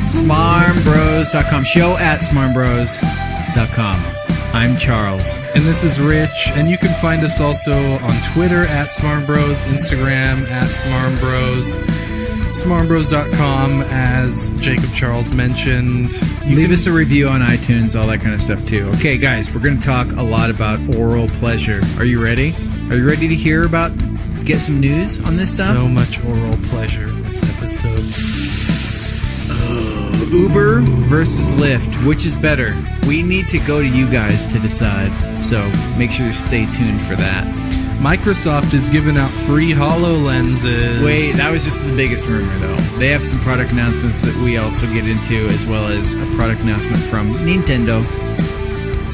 SmarmBros.com. Show at SmarmBros.com. I'm Charles. And this is Rich. And you can find us also on Twitter at SmarmBros, Instagram at SmarmBros, SmarmBros.com, as Jacob Charles mentioned. Leave us a review on iTunes, all that kind of stuff too. Okay, guys, we're going to talk a lot about oral pleasure. Are you ready? Are you ready to hear about, get some news on this stuff? So much oral pleasure in this episode. Uber versus Lyft, which is better? We need to go to you guys to decide, so make sure you stay tuned for that. Microsoft is giving out free HoloLenses. Wait, that was just the biggest rumor, though. They have some product announcements that we also get into, as well as a product announcement from Nintendo.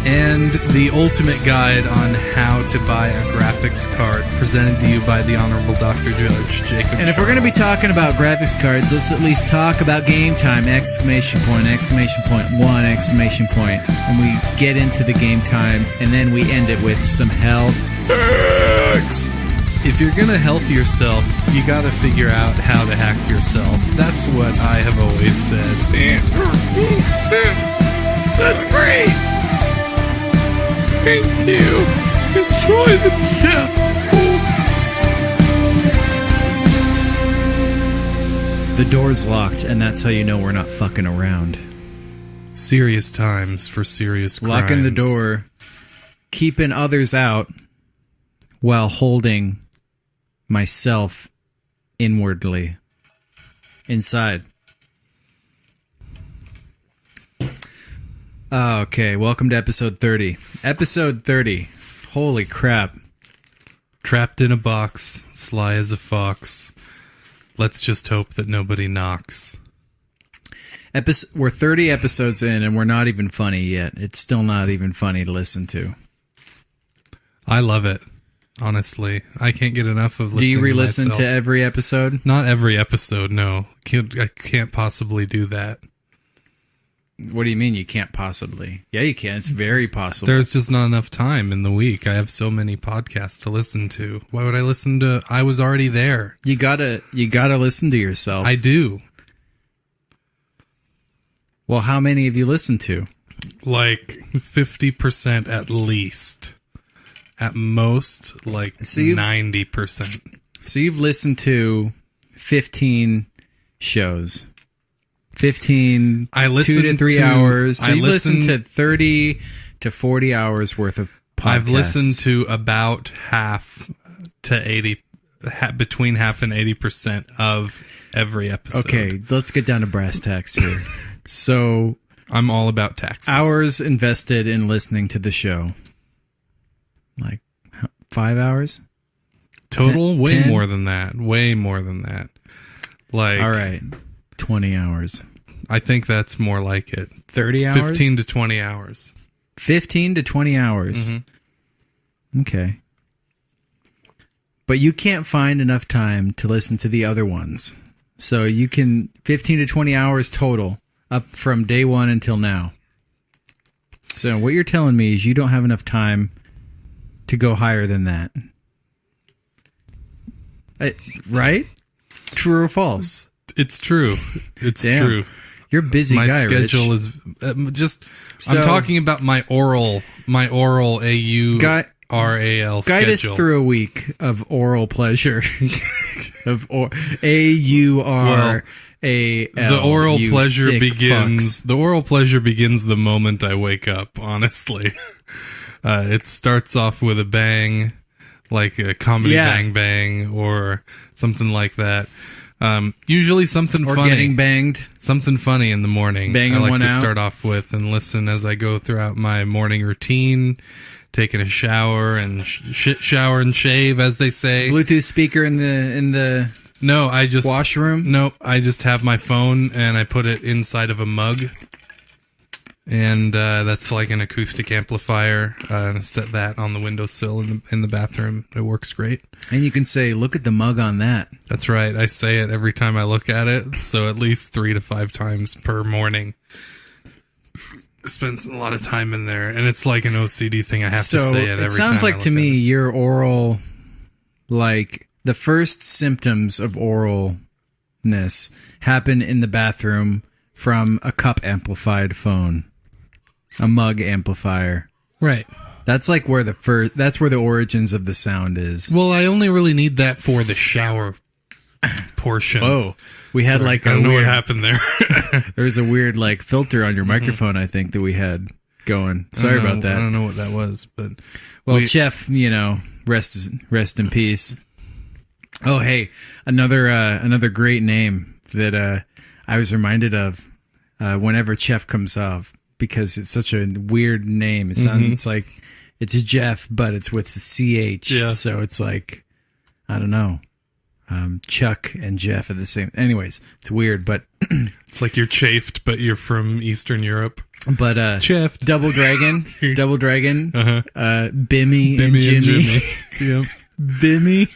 And the ultimate guide on how to buy a graphics card, presented to you by the Honorable Dr. Judge Jacob And if we're going to be talking about graphics cards, let's at least talk about game time! Exclamation point, exclamation point, one exclamation point. And we get into the game time, and then we end it with some health hacks. If you're going to health yourself, you got to figure out how to hack yourself. That's what I have always said. That's great! Thank you. Enjoy the show. The door's locked, and that's how you know we're not fucking around. Serious times for serious crimes. Locking the door, keeping others out, while holding myself inwardly inside. Okay, welcome to episode 30. Episode 30. Holy crap. Trapped in a box, sly as a fox. Let's just hope that nobody knocks. We're 30 episodes in, and we're not even funny yet. It's still not even funny to listen to. I love it, honestly. I can't get enough of listening to Do you re-listen myself. to every episode? Not every episode, no. I can't possibly do that. What do you mean you can't possibly? Yeah, you can. It's very possible. There's just not enough time in the week. I have so many podcasts to listen to. Why would I listen to... I was already there. You gotta listen to yourself. I do. Well, how many have you listened to? Like 50% at least. At most, like 90%. So you've listened to 15 shows. 15, I 2 listened to 3 to, hours. So I you've listened listened to 30 to 40 hours worth of podcasts. I've listened to about half to 80, between half and 80% of every episode. Okay, let's get down to brass tacks here. So I'm all about taxes. Hours invested in listening to the show. Like 5 hours? Total? 10? Way more than that. Way more than that. Like, all right. 20 hours. I think that's more like it. 30 hours? 15 to 20 hours. 15 to 20 hours. Mm-hmm. Okay. But you can't find enough time to listen to the other ones. So you can 15 to 20 hours total up from day one until now. So what you're telling me is you don't have enough time to go higher than that. Right? True or false? It's true. It's Damn. true. You're a busy my guy, schedule Rich. is just. So, I'm talking about my oral AURAL schedule. Guide us through a week of oral pleasure. Of AURAL. The oral pleasure begins. The oral pleasure begins the moment I wake up. Honestly, it starts off with a bang, like a comedy bang bang or something like that. Usually something or funny. Or getting banged. Something funny in the morning. Banging I like one to out. start off with and listen as I go throughout my morning routine, taking a shower and shower and shave, as they say. Bluetooth speaker in the no, I just washroom. No, I just have my phone and I put it inside of a mug. And that's like an acoustic amplifier. And I set that on the windowsill in the bathroom. It works great. And you can say, "Look at the mug on that." That's right. I say it every time I look at it. So at least 3 to 5 times per morning. spend a lot of time in there, and it's like an OCD thing. I have to say it every time. It sounds like to me your oral, like the first symptoms of oralness happen in the bathroom from a cup amplified phone, a mug amplifier. Right. That's like where that's where the origins of the sound is. Well, I only really need that for the shower portion. Oh, we had I don't know what happened there. There was a weird like filter on your microphone, I think, that we had going. Sorry about that. I don't know what that was, but Jeff, rest in peace. Oh, hey, another great name that I was reminded of whenever Chef comes off, because it's such a weird name. It sounds like it's Jeff, but it's with the CH. Yeah. So it's like, I don't know. Chuck and Jeff are the same. Anyways, it's weird, but it's like you're chafed, but you're from Eastern Europe. But Chef, Double Dragon, Bimmy and Jimmy. Yep. Bimmy.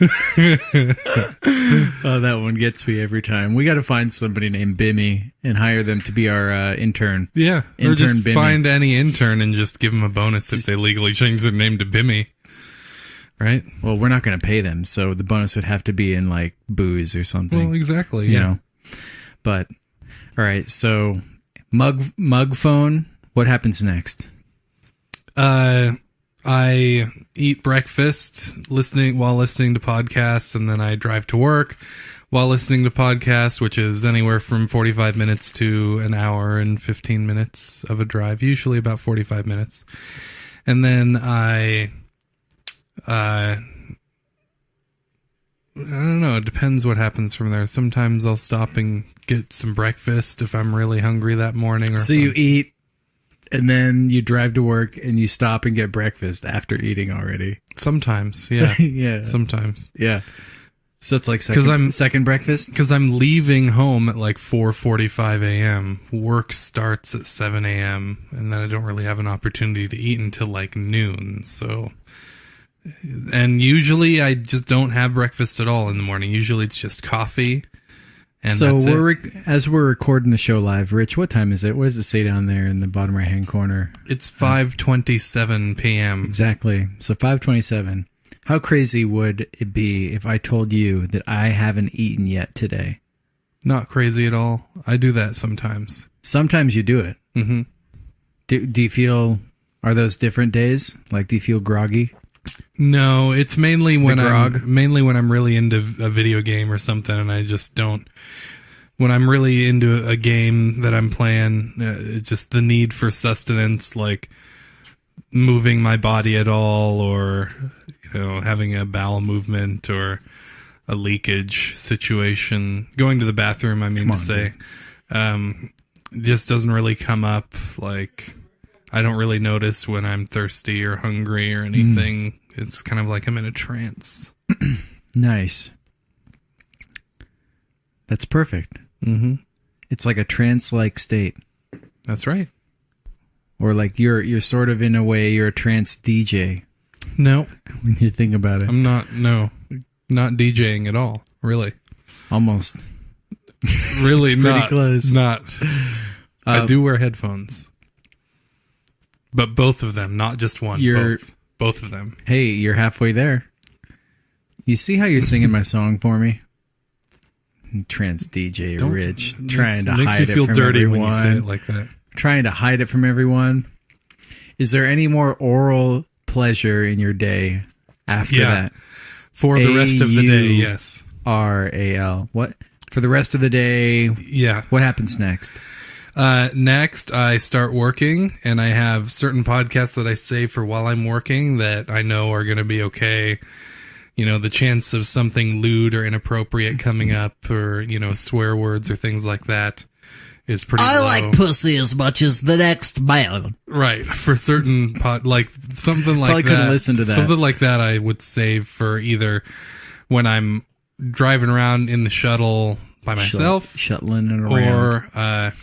Oh, that one gets me every time. We got to find somebody named Bimmy and hire them to be our intern. Yeah, intern or just Bimmy. Find any intern and just give them a bonus if they legally change their name to Bimmy. Right? Well, we're not going to pay them, so the bonus would have to be in like booze or something. Well, exactly. You know. But all right, so mug phone. What happens next? I eat breakfast while listening to podcasts, and then I drive to work while listening to podcasts, which is anywhere from 45 minutes to an hour and 15 minutes of a drive, usually about 45 minutes. And then I don't know. It depends what happens from there. Sometimes I'll stop and get some breakfast if I'm really hungry that morning. Or so you eat, and then you drive to work, and you stop and get breakfast after eating already. Sometimes, yeah. Yeah. Sometimes. Yeah. So it's like second breakfast? Because I'm leaving home at like 4:45 a.m. Work starts at 7 a.m. And then I don't really have an opportunity to eat until like noon. So... And usually I just don't have breakfast at all in the morning. Usually it's just coffee, and so that's it. As we're recording the show live, Rich, what time is it? What does it say down there in the bottom right-hand corner? It's 5:27 p.m. Exactly. So 5:27. How crazy would it be if I told you that I haven't eaten yet today? Not crazy at all. I do that sometimes. Sometimes you do it. Mm-hmm. Do you feel... Are those different days? Like, do you feel groggy? No, it's mainly when I'm really into a video game or something, and I just don't. When I'm really into a game that I'm playing, it's just the need for sustenance, like moving my body at all, or having a bowel movement or a leakage situation. Going to the bathroom, just doesn't really come up. Like, I don't really notice when I'm thirsty or hungry or anything. It's kind of like I'm in a trance. Nice. That's perfect. Mm-hmm. It's like a trance-like state. That's right. Or like you're sort of, in a way, you're a trance DJ. No. When you think about it. I'm not DJing at all, really. Almost. Really it's pretty close. Not. I do wear headphones. But both of them, not just one. Both of them. Hey, you're halfway there. You see how you're singing my song for me? Trance DJ Rich, trying to hide it from everyone. Makes me feel dirty when you say it like that. Trying to hide it from everyone. Is there any more oral pleasure in your day after that? For the rest of the day, yes. RAL. What? For the rest of the day? Yeah. What happens next? Next, I start working, and I have certain podcasts that I save for while I'm working that I know are going to be okay. The chance of something lewd or inappropriate coming up, or, swear words or things like that is pretty low. I like pussy as much as the next man. Right. For certain like something like Probably that. Couldn't listen to that. Something like that I would save for either when I'm driving around in the shuttle by myself. Shuttling it around. Or,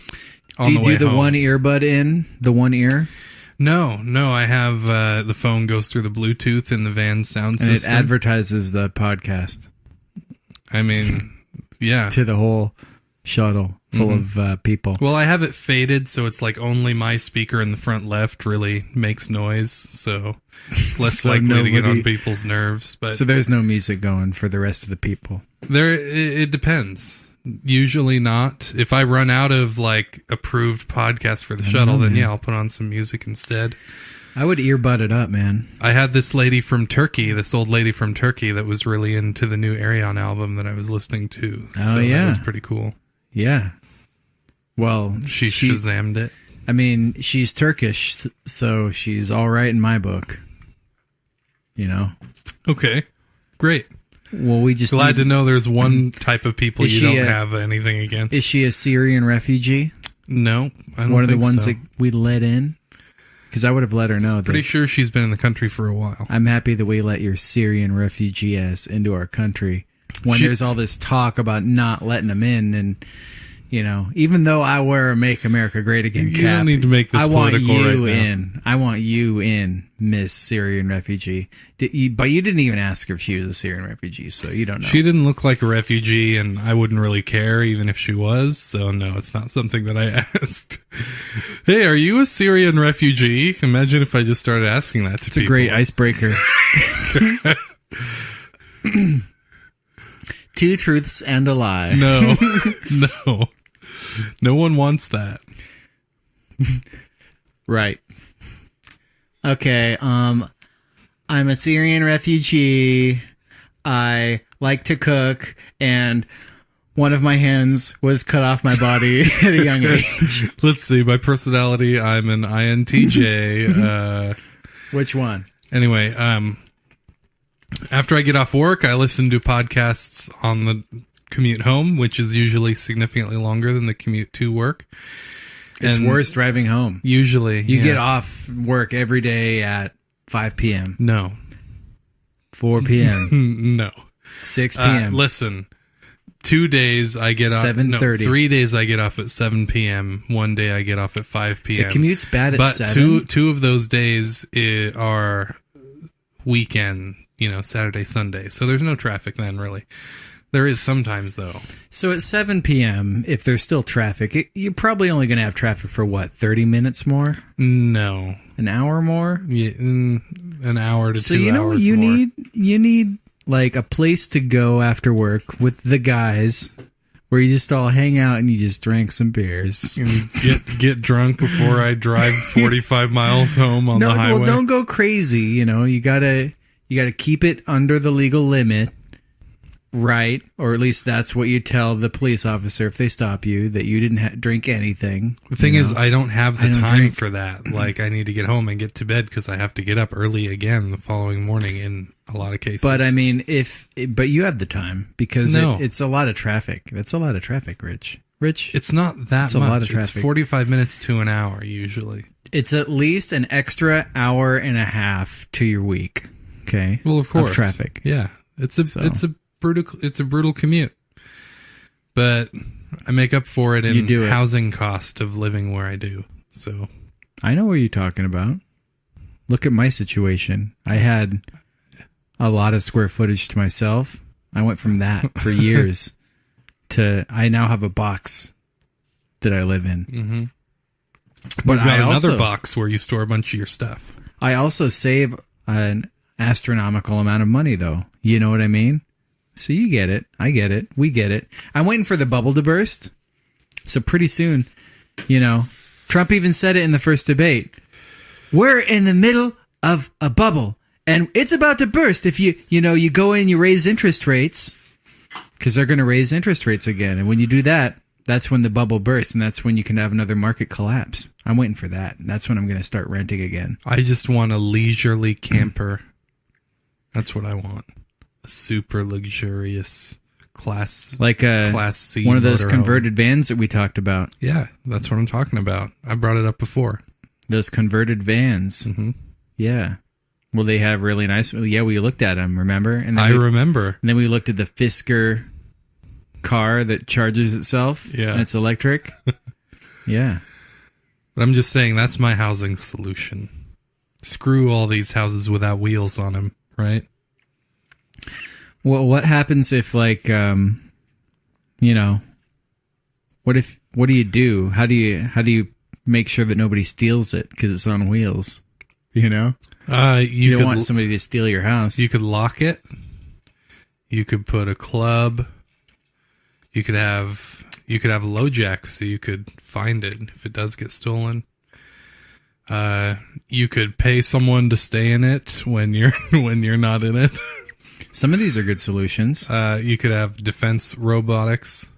do you do the home. One earbud in? The one ear? No. I have the phone goes through the Bluetooth in the van sound system. And it advertises the podcast. I mean, yeah. To the whole shuttle full of people. Well, I have it faded, so it's like only my speaker in the front left really makes noise, so it's less So likely to get on nobody- people's nerves. But So there's no music going for the rest of the people. it depends. Usually not. If I run out of like approved podcasts for the shuttle, then yeah, I'll put on some music instead. I would earbud it up, man. I had this lady from Turkey, this old lady from Turkey that was really into the new Arion album that I was listening to. Oh, so yeah. that was pretty cool. Yeah. Well, She Shazammed it. I mean, she's Turkish, so she's all right in my book. You know? Okay. Great. Well, we just Glad to know there's one type of people Is you she don't a- have anything against. Is she a Syrian refugee? No, I don't One of the think ones so. that we let in? Because I would have let her know Pretty that sure she's been in the country for a while. I'm happy that we let your Syrian refugee ass into our country when there's all this talk about not letting them in. And, you know, even though I wear a Make America Great Again cap, You don't need to make this I want political you right now. in. I want you in, Miss Syrian refugee. But you didn't even ask her if she was a Syrian refugee, so you don't know. She didn't look like a refugee, and I wouldn't really care even if she was. So no, it's not something that I asked. Hey, are you a Syrian refugee? Imagine if I just started asking that to It's a people. great icebreaker. 2 truths and a lie. No, no one wants that. Right. Okay, I'm a Syrian refugee. I like to cook, and one of my hands was cut off my body at a young age. Let's see. My personality, I'm an INTJ. Which one? Anyway, after I get off work, I listen to podcasts on the commute home, which is usually significantly longer than the commute to work. It's And worse driving home. Usually. You get off work every day at 5 p.m., No. 4 p.m., No. 6 p.m. Listen, 2 days I get off. 7:30. 3 days I get off at 7 p.m. 1 day I get off at 5 p.m. The commute's bad at but 7. two of those days are weekend, Saturday, Sunday. So there's no traffic then, really. There is sometimes, though. So at 7 p.m., if there's still traffic, you're probably only going to have traffic for, 30 minutes more? No. An hour more? Yeah, an hour to 2 hours. So you know what you need? You need like a place to go after work with the guys where you just all hang out and you just drink some beers. And get drunk before I drive 45 miles home on the highway. Well, don't go crazy. You gotta keep it under the legal limit, right? Or at least that's what you tell the police officer if they stop you, that you didn't drink anything. The thing is, I don't have the I don't time drink. for that. Like, I need to get home and get to bed because I have to get up early again the following morning in a lot of cases. But I mean, but you have the time because No. it's a lot of traffic. That's a lot of traffic, Rich. It's not that a much. lot of It's traffic. 45 minutes to an hour usually. It's at least an extra hour and a half to your week. Okay. Well, of course, traffic. Yeah, it's a brutal commute. But I make up for it in You do it. housing cost of living where I do. So I know what you're talking about. Look at my situation. I had a lot of square footage to myself. I went from that for years to I now have a box that I live in. Mm-hmm. But you've got I another also, box where you store a bunch of your stuff. I also save an astronomical amount of money, though. You know what I mean? So you get it. I get it. We get it. I'm waiting for the bubble to burst. So pretty soon, Trump even said it in the first debate. We're in the middle of a bubble, and it's about to burst if you go in, you raise interest rates, because they're going to raise interest rates again. And when you do that, that's when the bubble bursts, and that's when you can have another market collapse. I'm waiting for that. And that's when I'm going to start renting again. I just want a leisurely camper. That's what I want. A super luxurious class, Like class C, one of those motorhome. converted vans that we talked about. Yeah, that's what I'm talking about. I brought it up before. Those converted vans. Mm-hmm. Yeah. Well, they have really nice. Yeah, we looked at them. Remember? And then I remember. And then we looked at the Fisker car that charges itself. Yeah. And it's electric. Yeah. But I'm just saying that's my housing solution. Screw all these houses without wheels on them, right? Well, what happens if, What do you do? How do you make sure that nobody steals it because it's on wheels? You know? You don't want somebody to steal your house. You could lock it. You could put a club. You could have a low jack so you could find it if it does get stolen. You could pay someone to stay in it when you're not in it. Some of these are good solutions. You could have defense robotics.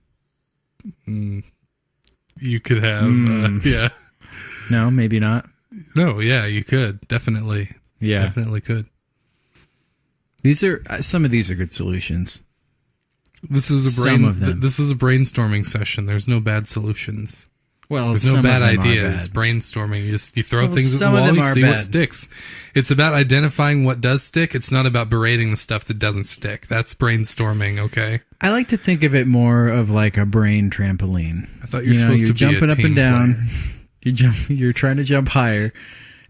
You could have yeah. No, maybe not. No, yeah, you could definitely. Yeah, definitely could. Some of these are good solutions. This is This is a brainstorming session. There's no bad solutions. Well, there's no bad ideas. Brainstorming. You throw things at the wall. You see what sticks. It's about identifying what does stick. It's not about berating the stuff that doesn't stick. That's brainstorming. Okay. I like to think of it more of like a brain trampoline. I thought you're supposed to be jumping a up and down. Player. You're trying to jump higher,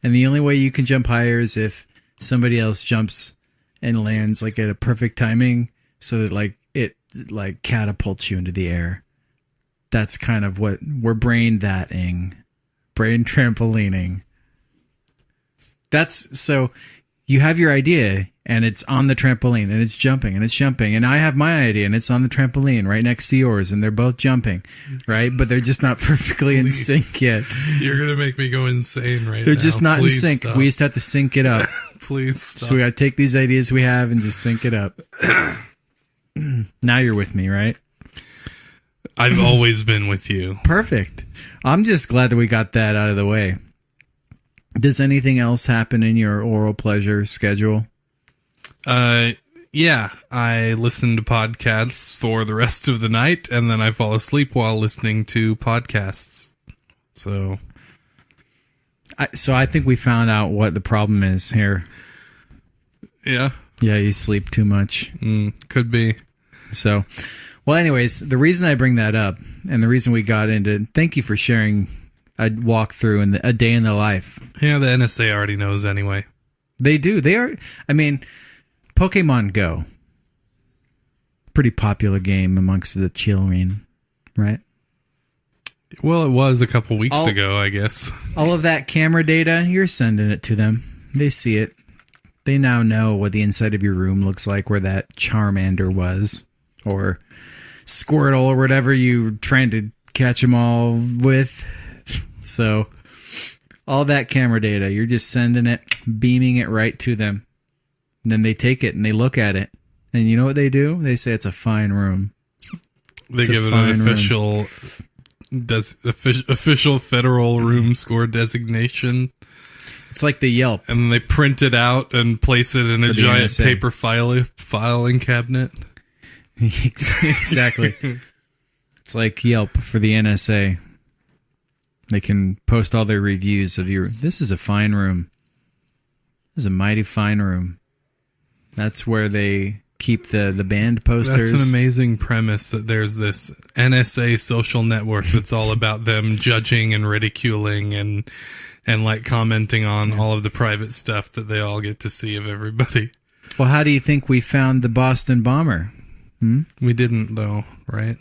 and the only way you can jump higher is if somebody else jumps and lands like at a perfect timing, so that it catapults you into the air. That's kind of what we're brain trampolining. So you have your idea and it's on the trampoline and it's jumping and I have my idea and it's on the trampoline right next to yours and they're both jumping, right? But they're just not perfectly in sync yet. You're going to make me go insane right now. They're just not in sync. Stop. We just have to sync it up. Please stop. So we got to take these ideas we have and just sync it up. Now you're with me, right? I've always been with you. Perfect. I'm just glad that we got that out of the way. Does anything else happen in your oral pleasure schedule? Yeah. I listen to podcasts for the rest of the night, and then I fall asleep while listening to podcasts. So I think we found out what the problem is here. Yeah. Yeah, you sleep too much. Could be. So... Well, anyways, the reason I bring that up and the reason we got into thank you for sharing a walkthrough and a day in the life. Yeah, the NSA already knows anyway. They do. They are. I mean, Pokemon Go. Pretty popular game amongst the children, right? Well, it was a couple weeks ago, I guess. All of that camera data, you're sending it to them. They see it. They now know what the inside of your room looks like, where that Charmander was, or Squirtle or whatever you're trying to catch them all with. So all that camera data, you're just sending it, beaming it right to them. And then they take it and they look at it. And you know what they do? They say it's a fine room. They give it an official federal room score designation. It's like the Yelp. And then they print it out and place it in a giant NSA paper filing cabinet. Exactly. It's like Yelp for the NSA. They can post all their reviews of this is a fine room. This is a mighty fine room. That's where they keep the band posters. That's an amazing premise that there's this NSA social network that's all about them judging and ridiculing and like commenting on all of the private stuff that they all get to see of everybody. Well, how do you think we found the Boston bomber? We didn't, though, right?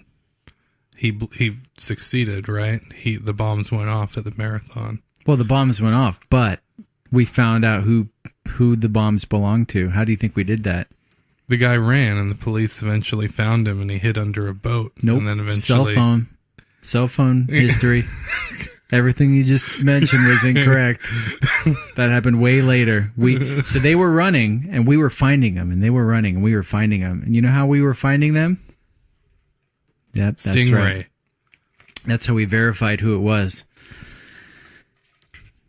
He succeeded, right? The bombs went off at the marathon. Well, the bombs went off, but we found out who the bombs belonged to. How do you think we did that? The guy ran, and the police eventually found him, and he hid under a boat. Nope. And then eventually... Cell phone history. Everything you just mentioned was incorrect. That happened way later. So they were running, and we were finding them, and they were running, and we were finding them. And you know how we were finding them? Yep, that's Stingray. Right. That's how we verified who it was.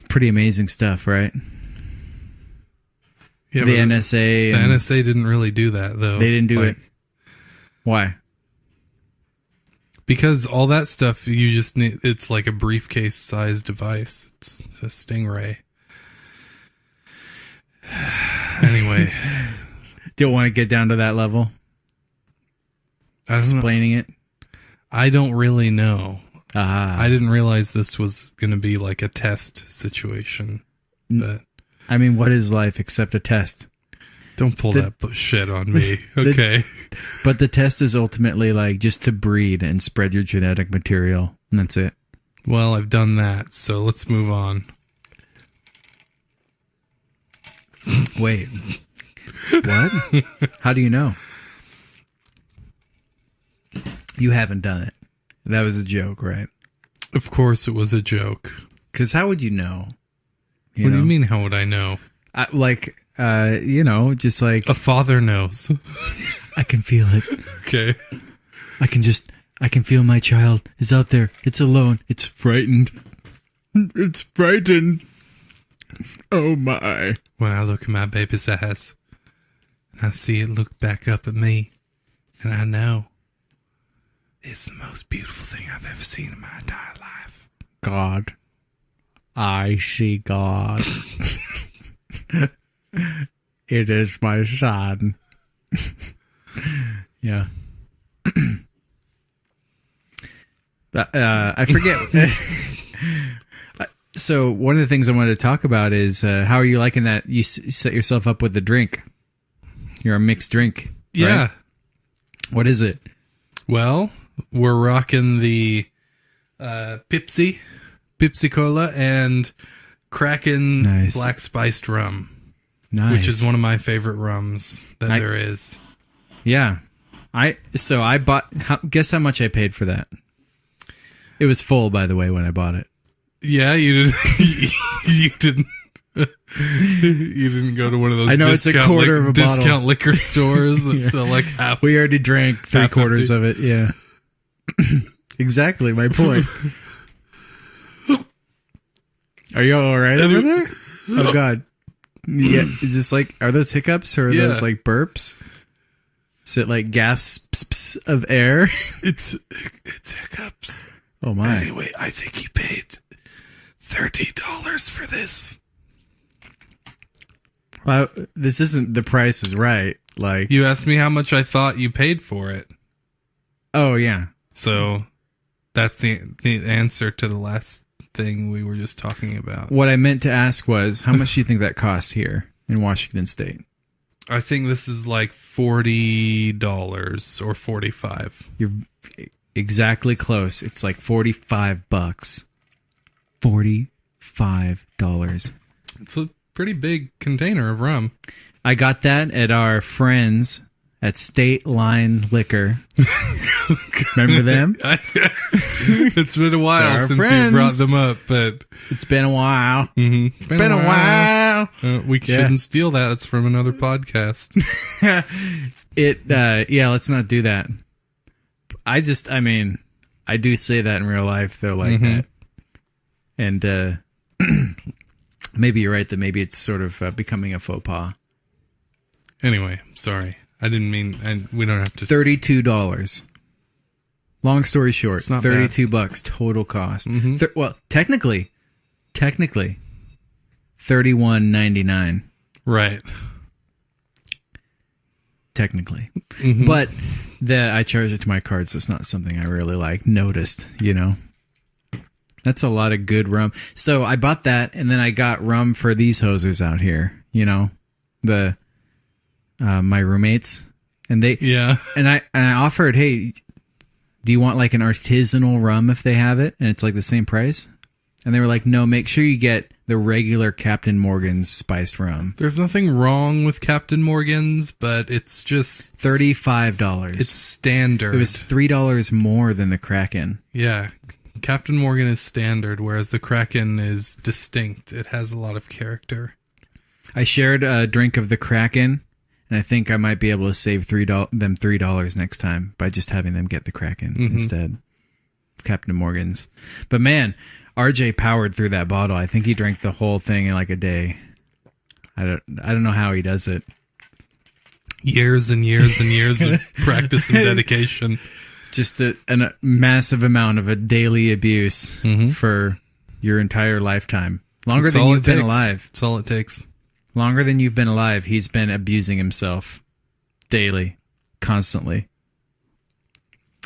Pretty amazing stuff, right? Yeah, the NSA. The NSA didn't really do that, though. They didn't do it. Why? Because all that stuff, you just need, it's like a briefcase-sized device. It's a Stingray. Anyway. Don't want to get down to that level? Explaining it? I don't really know. Ah. I didn't realize this was going to be like a test situation. But I mean, what is life except a test? Don't pull that shit on me. Okay. But the test is ultimately like just to breed and spread your genetic material, and that's it. Well, I've done that, so let's move on. Wait. What? How do you know? You haven't done it. That was a joke, right? Of course it was a joke. Because how would you know? What do you mean, how would I know? Just like... A father knows. I can feel it. Okay. I can feel my child is out there. It's alone. It's frightened. It's frightened. Oh my. When I look at my baby's eyes, I see it look back up at me, and I know it's the most beautiful thing I've ever seen in my entire life. God. I see God. It is my son. Yeah. I forget. So one of the things I wanted to talk about is how are you liking that you set yourself up with the drink? You're a mixed drink. Yeah. Right? What is it? Well, we're rocking the Pepsi Cola and Kraken Black Spiced Rum. Nice. Which is one of my favorite rums that there is. Yeah. I bought, guess how much I paid for that? It was full, by the way, when I bought it. Yeah, you didn't. You didn't. You didn't go to one of those. I know it's a quarter of a discount bottle. Liquor stores that sell like half. We already drank 3/4 of it. Yeah, exactly my point. Are you all right over there? Oh God, yeah. Is this like? Are those hiccups or are those like burps? Is it like gasps of air? It's hiccups. Oh my. Anyway, I think you paid $30 for this. Well, this isn't The Price is Right. Like you asked me how much I thought you paid for it. Oh yeah. So that's the answer to the last thing we were just talking about. What I meant to ask was how much do you think that costs here in Washington State? I think this is like $40 or $45. You're exactly close. It's like $45. $45. It's a pretty big container of rum. I got that at our friends at State Line Liquor. Remember them? It's been a while since you brought them up, but it's been a while. Mm-hmm. It's been a while. We shouldn't steal that. It's from another podcast. Let's not do that. I do say that in real life though, like that. And maybe you're right that maybe it's sort of becoming a faux pas. Anyway, sorry. I didn't mean, and we don't have to. $32. Long story short, it's not $32 total cost. Well, technically, $31.99. Right. Technically, but I charge it to my card, so it's not something I really noticed. That's a lot of good rum. So I bought that, and then I got rum for these hosers out here. My roommates, and I offered, hey, do you want like an artisanal rum if they have it, and it's like the same price? And they were like, no, make sure you get the regular Captain Morgan's spiced rum. There's nothing wrong with Captain Morgan's, but it's just $35. It's standard. It was $3 more than the Kraken. Yeah. Captain Morgan is standard, whereas the Kraken is distinct. It has a lot of character. I shared a drink of the Kraken, and I think I might be able to save them $3 next time by just having them get the Kraken instead of Captain Morgan's. But man, RJ powered through that bottle. I think he drank the whole thing in like a day. I don't know how he does it. Years and years and years of practice and dedication. Just a massive amount of a daily abuse for your entire lifetime. Longer than you've been alive. That's all it takes. Longer than you've been alive, he's been abusing himself daily, constantly.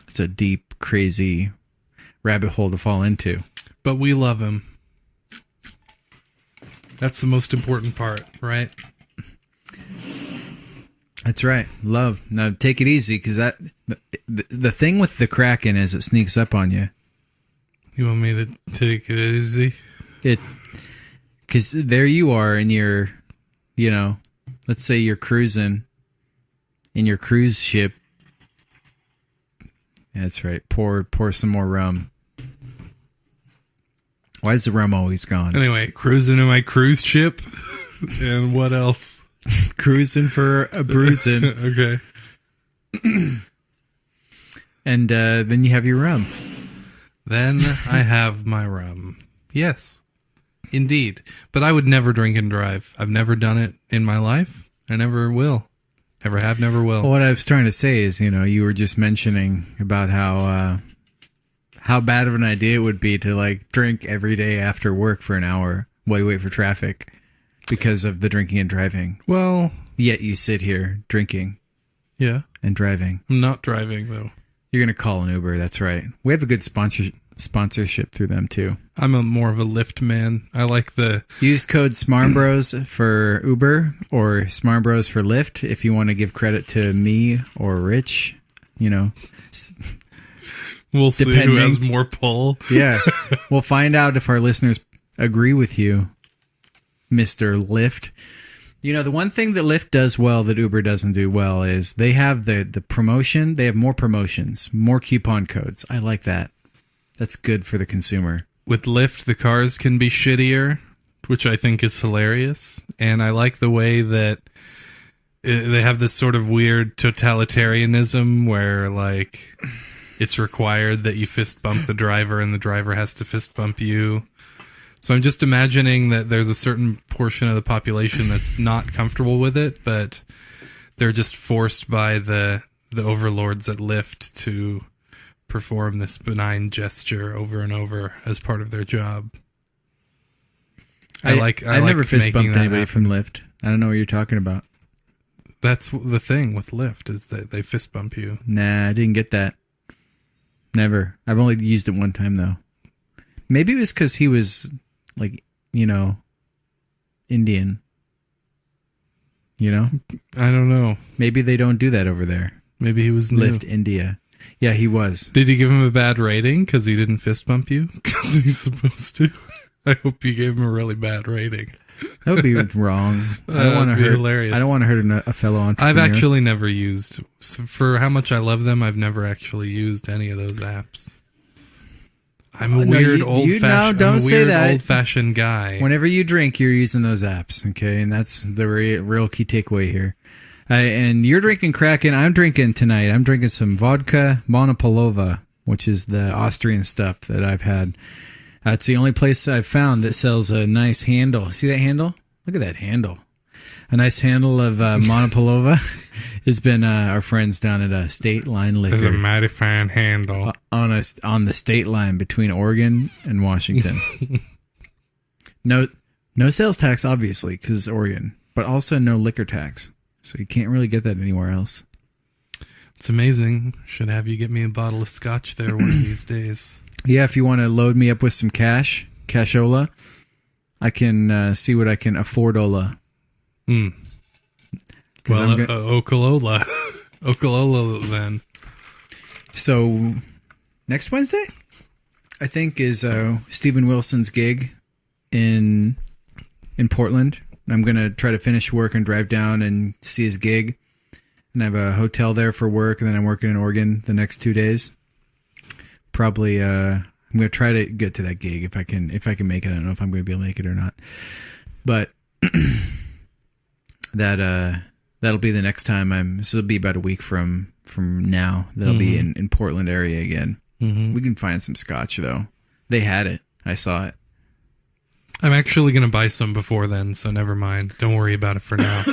It's a deep, crazy rabbit hole to fall into. But we love him. That's the most important part, right? That's right. Love. Now take it easy, because the thing with the Kraken is it sneaks up on you. You want me to take it easy? Because there you are in your, let's say you're cruising in your cruise ship. That's right. Pour some more rum. Why is the rum always gone? Anyway, cruising in my cruise ship. And what else? Cruising for a bruising. Okay. And then you have your rum. Then I have my rum. Yes, indeed. But I would never drink and drive. I've never done it in my life. I never will. Never have, never will. Well, what I was trying to say is, you were just mentioning about how bad of an idea it would be to drink every day after work for an hour while you wait for traffic because of the drinking and driving. Well, yet you sit here drinking. Yeah. And driving. I'm not driving though. You're going to call an Uber. That's right. We have a good sponsorship through them too. I'm more of a Lyft man. I like the... Use code SmarmBros for Uber or SmarmBros for Lyft if you want to give credit to me or Rich, We'll see who has more pull. Yeah. We'll find out if our listeners agree with you, Mr. Lyft. The one thing that Lyft does well that Uber doesn't do well is they have the promotion. They have more promotions, more coupon codes. I like that. That's good for the consumer. With Lyft, the cars can be shittier, which I think is hilarious. And I like the way that they have this sort of weird totalitarianism where, it's required that you fist bump the driver and the driver has to fist bump you. So I'm just imagining that there's a certain portion of the population that's not comfortable with it, but they're just forced by the overlords at Lyft to perform this benign gesture over and over as part of their job. I've never fist bumped anybody from Lyft. I don't know what you're talking about. That's the thing with Lyft is that they fist bump you. Nah, I didn't get that. Never. I've only used it one time though. Maybe it was because he was Indian. I don't know. Maybe they don't do that over there. Maybe he was new. Lyft India. Yeah, he was. Did you give him a bad rating because he didn't fist bump you? Because he's supposed to. I hope you gave him a really bad rating. That would be wrong. I don't want to hurt. Hilarious. I don't want to hurt a fellow entrepreneur. I've actually never used, for how much I love them, I've never actually used any of those apps. I'm a weird old-fashioned guy. Whenever you drink, you're using those apps, okay? And that's the real key takeaway here. And you're drinking Kraken. I'm drinking tonight. I'm drinking some vodka Monopolova, which is the Austrian stuff that I've had. It's the only place I've found that sells a nice handle. See that handle? Look at that handle. A nice handle of Monopolova has been our friends down at State Line Liquor. There's a mighty fine handle. On the state line between Oregon and Washington. No sales tax, obviously, because it's Oregon. But also no liquor tax. So you can't really get that anywhere else. It's amazing. Should have you get me a bottle of scotch there one of these days. Yeah, if you want to load me up with some cashola, I can see what I can afford-ola. Well, Okalola. Okalola, then. So, next Wednesday, I think, is Stephen Wilson's gig in Portland. I'm going to try to finish work and drive down and see his gig. And I have a hotel there for work, and then I'm working in Oregon the next 2 days. Probably, I'm going to try to get to that gig if I can make it. I don't know if I'm going to be able to make it or not. But that'll be the next time this will be about a week from now. That'll be in Portland area again. Mm-hmm. We can find some scotch though. They had it. I saw it. I'm actually going to buy some before then, so never mind. Don't worry about it for now.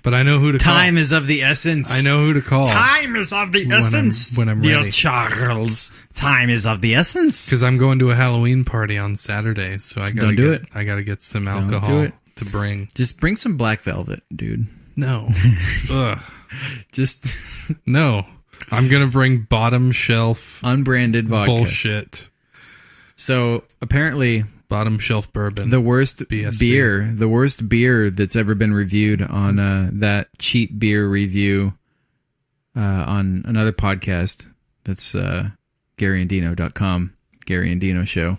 But I know who to call. Time is of the essence. I know who to call. Time is of the essence. When I'm ready. Dear Charles, time is of the essence. Because I'm going to a Halloween party on Saturday, so I got to get some alcohol to bring. Just bring some Black Velvet, dude. No. Ugh. Just no. I'm going to bring bottom shelf unbranded vodka. Bullshit. So apparently Bottom shelf bourbon. The worst BSB. beer. The worst beer that's ever been reviewed on that cheap beer review on another podcast. That's GaryandDino.com. Gary and Dino Show.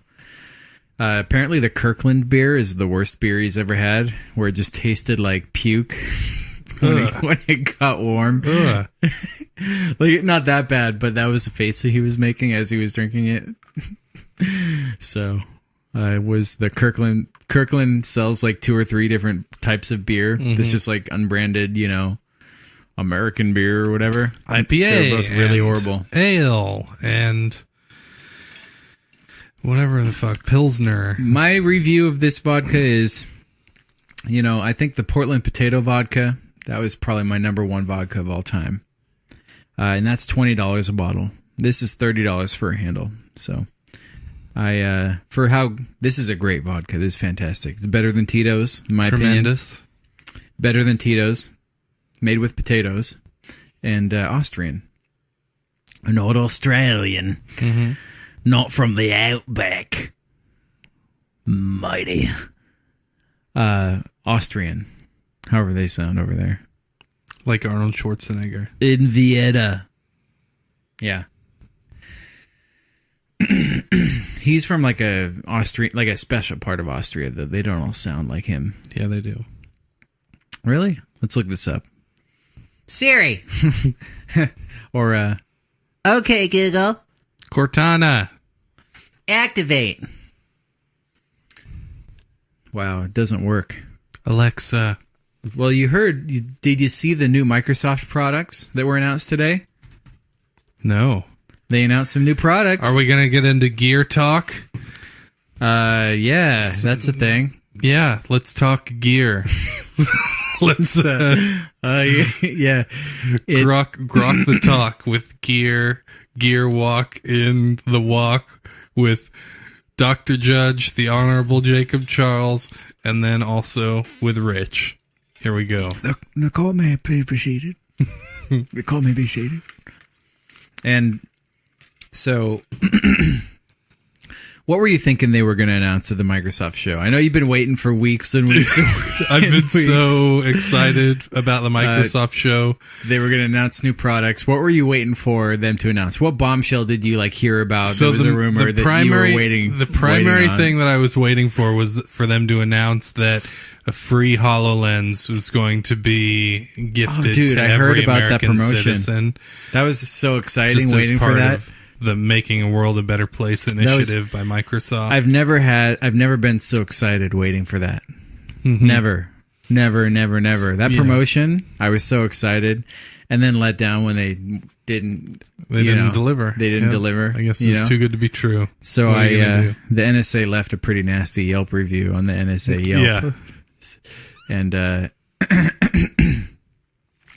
Apparently the Kirkland beer is the worst beer he's ever had, where it just tasted like puke when it got warm. Like, not that bad, but that was the face that he was making as he was drinking it. So, it was the Kirkland. Kirkland sells like 2 or 3 different types of beer. That's just like unbranded, American beer or whatever. IPA. They're both really horrible. Ale and whatever the fuck, Pilsner. My review of this vodka is, I think the Portland Potato Vodka, that was probably my number 1 vodka of all time. And that's $20 a bottle. This is $30 for a handle. So, this is a great vodka. This is fantastic. It's better than Tito's, in my opinion. Better than Tito's. Made with potatoes. And Austrian. Not Australian. Mm-hmm. Not from the outback. Mighty. Austrian. However they sound over there. Like Arnold Schwarzenegger. In Vienna. Yeah. He's from like a special part of Austria that they don't all sound like him. Yeah, they do. Really? Let's look this up. Siri. Or okay, Google. Cortana. Activate. Wow, it doesn't work. Alexa. Well, did you see the new Microsoft products that were announced today? No. They announced some new products. Are we going to get into gear talk? Yeah, that's a thing. Yeah, let's talk gear. Let's yeah. grok the talk with gear walk in the walk with Dr. Judge, the Honorable Jacob Charles, and then also with Rich. Here we go. The call may be proceeded. The call may be seated. And so, what were you thinking they were going to announce at the Microsoft show? I know you've been waiting for weeks and weeks. I've been so excited about the Microsoft show. They were going to announce new products. What were you waiting for them to announce? What bombshell did you hear about? So there was a rumor that you were waiting. The primary thing that I was waiting for was for them to announce that a free HoloLens was going to be gifted to every American citizen. That was so exciting. Just waiting as part for that. Of the Making a World a Better Place initiative by Microsoft. I've never been so excited waiting for that. Mm-hmm. Never. That promotion, I was so excited, and then let down when they didn't. They didn't deliver. They didn't deliver. I guess it was too good to be true. So the NSA left a pretty nasty Yelp review on the NSA Yelp. Yeah. And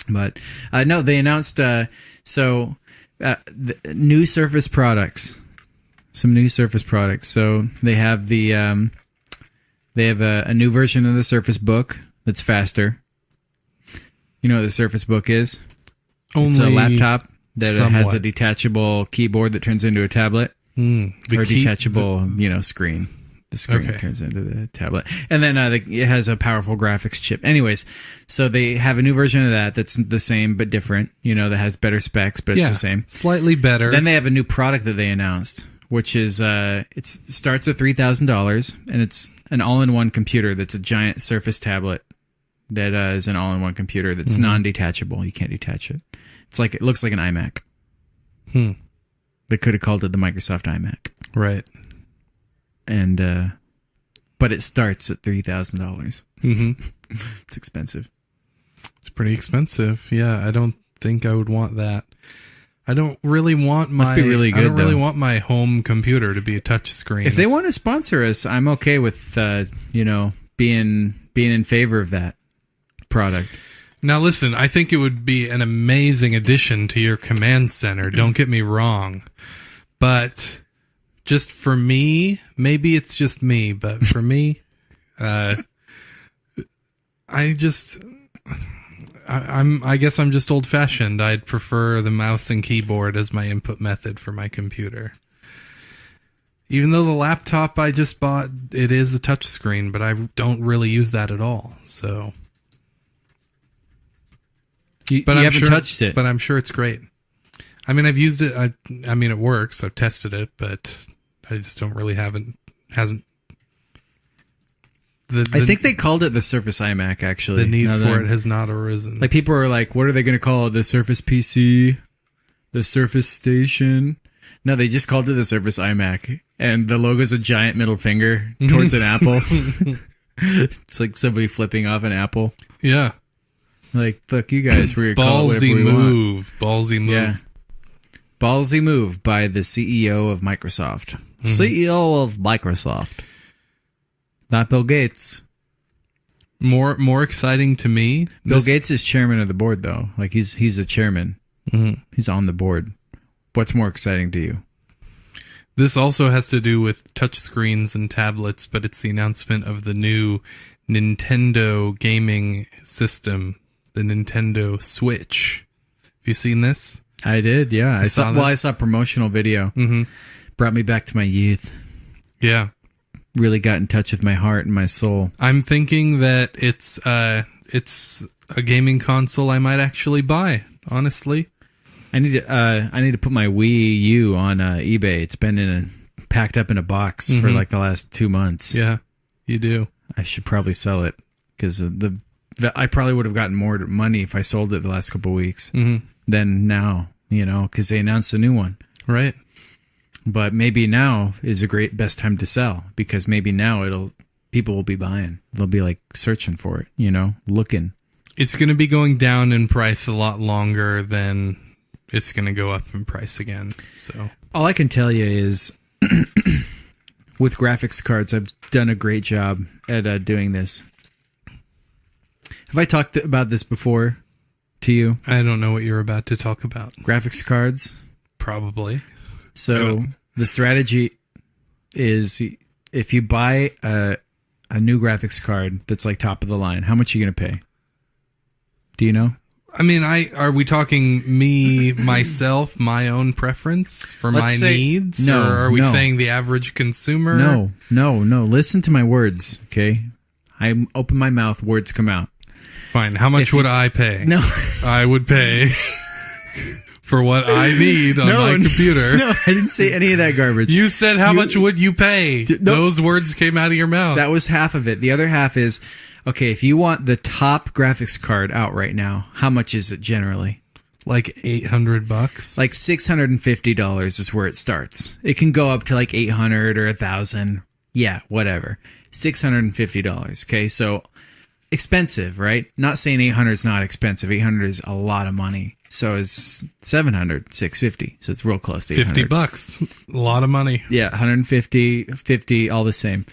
but no, they announced new Surface products. Some new Surface products. So they have a new version of the Surface Book that's faster. You know what the Surface Book is? It's a laptop that has a detachable keyboard that turns into a tablet. Detachable, screen. The screen turns into the tablet. And then it has a powerful graphics chip. Anyways, so they have a new version of that's the same but different, that has better specs, but it's the same. Slightly better. Then they have a new product that they announced, which is, it starts at $3,000, and it's an all-in-one computer that's a giant Surface tablet that is an all-in-one computer that's non-detachable. You can't detach it. It looks like an iMac. They could have called it the Microsoft iMac. Right. And but it starts at $3,000. Mm-hmm. It's expensive. It's pretty expensive. Yeah, I don't think I would want that. I don't really want my. Must be really good, I don't really want my home computer to be a touch screen. If they want to sponsor us, I'm okay with being in favor of that product. Now listen, I think it would be an amazing addition to your command center. Don't get me wrong, but. Just for me, maybe it's just me, but for me, I guess I'm just old fashioned. I'd prefer the mouse and keyboard as my input method for my computer. Even though the laptop I just bought, it is a touchscreen, but I don't really use that at all. So, you haven't touched it, but I'm sure it's great. I mean, I've used it. I mean, it works. I've tested it, but I just don't really hasn't. I think they called it the Surface iMac. Actually, the need for it has not arisen. Like people are like, "What are they going to call it? The Surface PC, the Surface Station?" No, they just called it the Surface iMac, and the logo's a giant middle finger towards an apple. It's like somebody flipping off an apple. Yeah, like fuck you guys. We're gonna call it whatever we want. Ballsy move. Yeah. Ballsy move by the CEO of Microsoft. CEO of Microsoft. Not Bill Gates. More exciting to me. Bill Gates is chairman of the board, though. Like he's a chairman. He's on the board. What's more exciting to you? This also has to do with touchscreens and tablets, but it's the announcement of the new Nintendo gaming system, the Nintendo Switch. Have you seen this? I did, yeah. I saw a promotional video. Brought me back to my youth. Yeah. Really got in touch with my heart and my soul. I'm thinking that it's a gaming console I might actually buy, honestly. I need to put my Wii U on eBay. It's been packed up in a box for like the last 2 months. Yeah, you do. I should probably sell it because I probably would have gotten more money if I sold it the last couple of weeks than now, because they announced a new one. Right. But maybe now is a best time to sell because maybe now people will be buying. They'll be like searching for it, looking. It's going to be going down in price a lot longer than it's going to go up in price again. So all I can tell you is with graphics cards, I've done a great job at doing this. Have I talked about this before to you? I don't know what you're about to talk about. Graphics cards? Probably. So the strategy is if you buy a new graphics card that's like top of the line, how much are you going to pay? Do you know? I mean, are we talking me, myself, my own preference for my needs? No, or are we saying the average consumer? No. Listen to my words, okay? I open my mouth, words come out. Fine. How much would I pay? No. I would pay for what I need on my computer. No, I didn't say any of that garbage. You said how much would you pay? Those words came out of your mouth. That was half of it. The other half is, okay, if you want the top graphics card out right now, how much is it generally? Like $800? Like $650 is where it starts. It can go up to like $800 or $1,000. Yeah, whatever. $650. Okay, so expensive, right? Not saying 800 is not expensive. 800 is a lot of money. So is 700, 650. So it's real close to 800. $50. A lot of money. Yeah, 150, 50, all the same.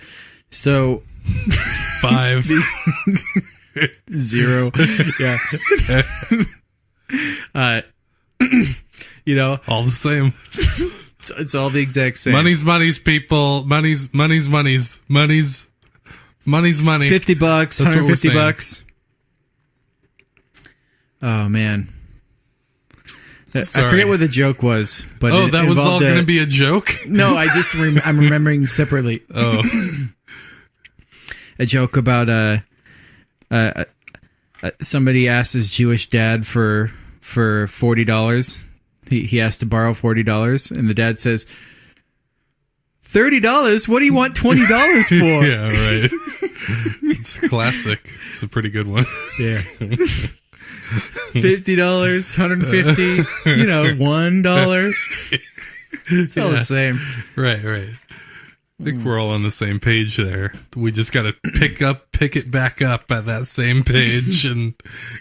So 5 0. Yeah. All the same. It's all the exact same. Money's people. Money's money. $50, $150. Oh man. Sorry. I forget what the joke was, but that was all going to be a joke. No, I'm remembering separately. Oh, a joke about somebody asked his Jewish dad for $40. He asked to borrow $40, and the dad says, $30? What do you want $20 for? Yeah, right. It's classic. It's a pretty good one. Yeah. $50, $150, $1. It's all the same. Right. I think we're all on the same page there. We just got to pick it back up at that same page and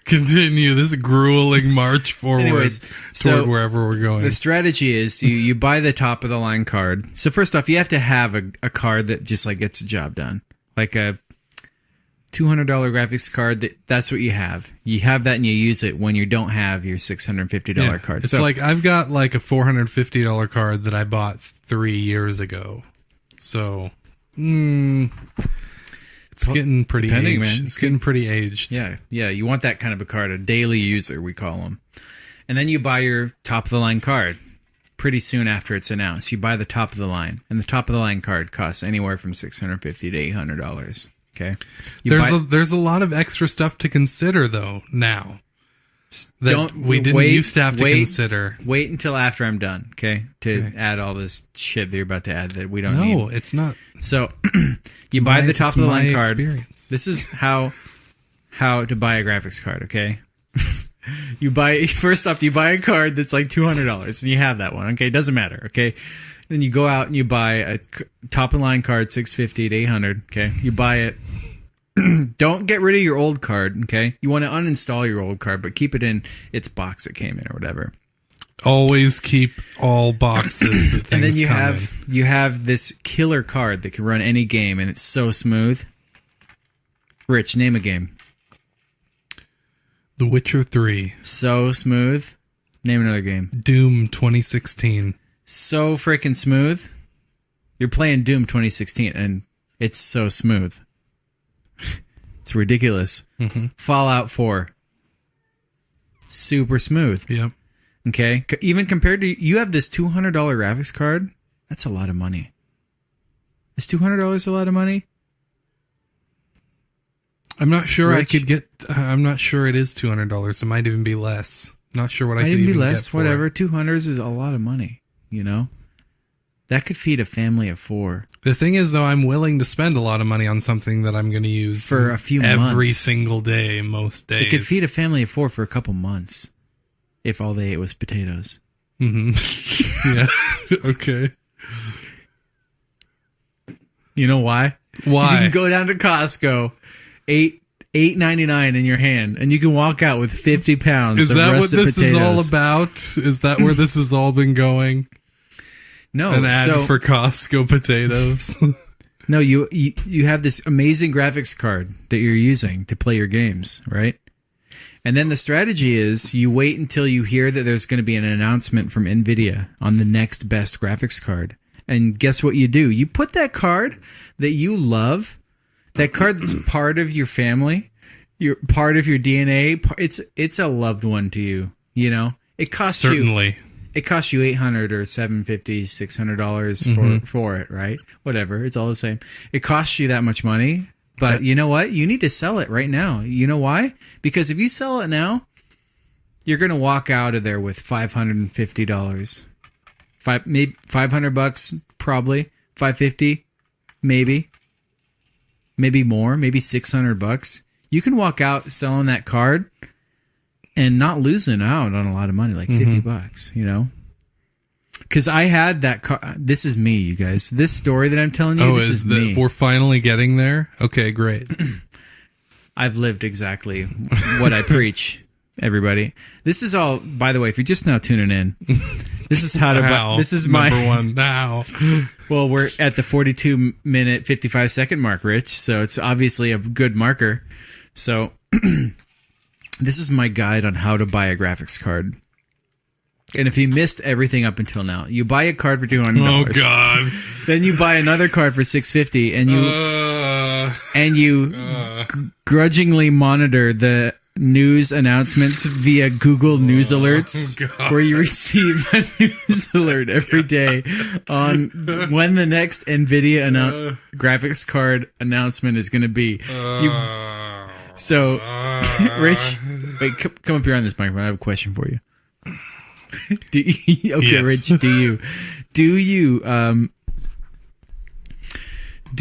continue this grueling march forward toward wherever we're going. The strategy is you buy the top of the line card. So first off, you have to have a card that just like gets the job done. Like a $200 graphics card, that's what you have. You have that and you use it when you don't have your $650 card. It's like I've got like a $450 card that I bought 3 years ago. So, it's getting pretty aged. Man. It's getting pretty aged. Yeah. You want that kind of a card, a daily user, we call them. And then you buy your top of the line card. pretty soon after it's announced. You buy the top of the line, and the top of the line card costs anywhere from $650 to $800. Okay, there's a lot of extra stuff to consider though now. That we didn't used to have to consider. Wait until after I'm done, okay? To add all this shit that you're about to add that we don't need. No, it's not. So you buy the top of the line card. This is how to buy a graphics card, okay? You buy a card that's like $200, and you have that one, okay? It doesn't matter, okay? Then you go out and you buy a top of the line card, $650 to $800, okay? You buy it. Don't get rid of your old card, okay? You want to uninstall your old card, but keep it in its box it came in or whatever. Always keep all boxes that things and then come you have this killer card that can run any game, and it's so smooth. Rich, name a game. The Witcher 3. So smooth. Name another game. Doom 2016. So freaking smooth. You're playing Doom 2016, and it's so smooth. It's ridiculous. Mm-hmm. Fallout 4. Super smooth. Yep. Okay? Even compared to... You have this $200 graphics card. That's a lot of money. Is $200 a lot of money? I'm not sure I could get... I'm not sure it is $200. It might even be less. Not sure what I could even get for whatever. it. $200 is a lot of money, you know? That could feed a family of 4. The thing is, though, I'm willing to spend a lot of money on something that I'm going to use for a few months. Every single day, most days. It could feed a family of 4 for a couple months if all they ate was potatoes. Mm-hmm. Yeah. Okay. You know why? Why? You can go down to Costco, $8.99 in your hand, and you can walk out with 50 pounds. Is that what this is all about? Is that where this has all been going? No, an ad for Costco potatoes. No, you have this amazing graphics card that you're using to play your games, right? And then the strategy is you wait until you hear that there's going to be an announcement from NVIDIA on the next best graphics card. And guess what you do? You put that card that you love, that card that's part of your family, you're part of your DNA. It's a loved one to you. You know, it costs certainly. It costs you $800 or $750, $600 for it, right? Whatever, it's all the same. It costs you that much money, but you know what? You need to sell it right now. You know why? Because if you sell it now, you're going to walk out of there with $550. Maybe $500, probably $550, maybe more, maybe $600. You can walk out selling that card and not losing out on a lot of money, like $50, you know? Because I had that car. This is me, you guys. This story that I'm telling you, this is me. We're finally getting there? Okay, great. I've lived exactly what I preach, everybody. This is all, by the way, if you're just now tuning in, this is how to buy. This is my number one now. Well, we're at the 42-minute, 55-second mark, Rich, so it's obviously a good marker. So... This is my guide on how to buy a graphics card. And if you missed everything up until now, you buy a card for $200. Oh God! Then you buy another card for $650, and you grudgingly monitor the news announcements via Google News Alerts, where you receive a news alert every day on when the next NVIDIA graphics card announcement is going to be. So, Rich, wait, come up here on this microphone. I have a question for you. Rich, do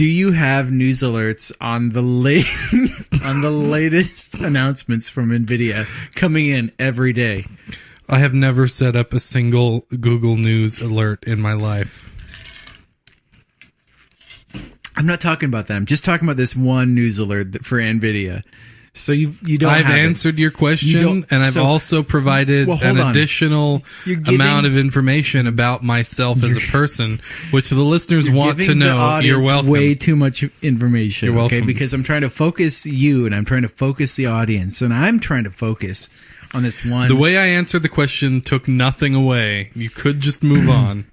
you have news alerts on the on the latest announcements from NVIDIA coming in every day? I have never set up a single Google News alert in my life. I'm not talking about that. I'm just talking about this one news alert for NVIDIA. So you don't. I've answered your question, and I've also provided an additional amount of information about myself as a person, which the listeners want to know. You're welcome. Way too much information. You're welcome. Okay, because I'm trying to focus you, and I'm trying to focus the audience, and I'm trying to focus on this one. The way I answered the question took nothing away. You could just move on.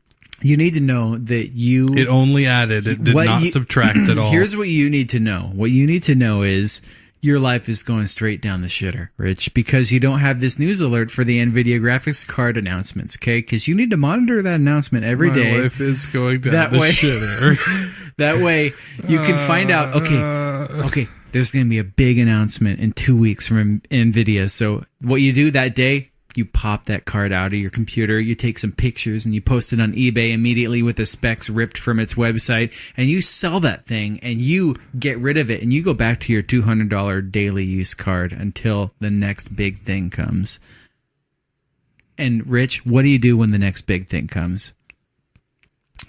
You need to know that It only added. It did not subtract at all. Here's what you need to know. What you need to know is your life is going straight down the shitter, Rich, because you don't have this news alert for the NVIDIA graphics card announcements, okay? Because you need to monitor that announcement every day. My life is going down the shitter. That way, you can find out, okay, there's going to be a big announcement in 2 weeks from NVIDIA. So what you do that day, you pop that card out of your computer, you take some pictures, and you post it on eBay immediately with the specs ripped from its website, and you sell that thing, and you get rid of it, and you go back to your $200 daily use card until the next big thing comes. And, Rich, what do you do when the next big thing comes?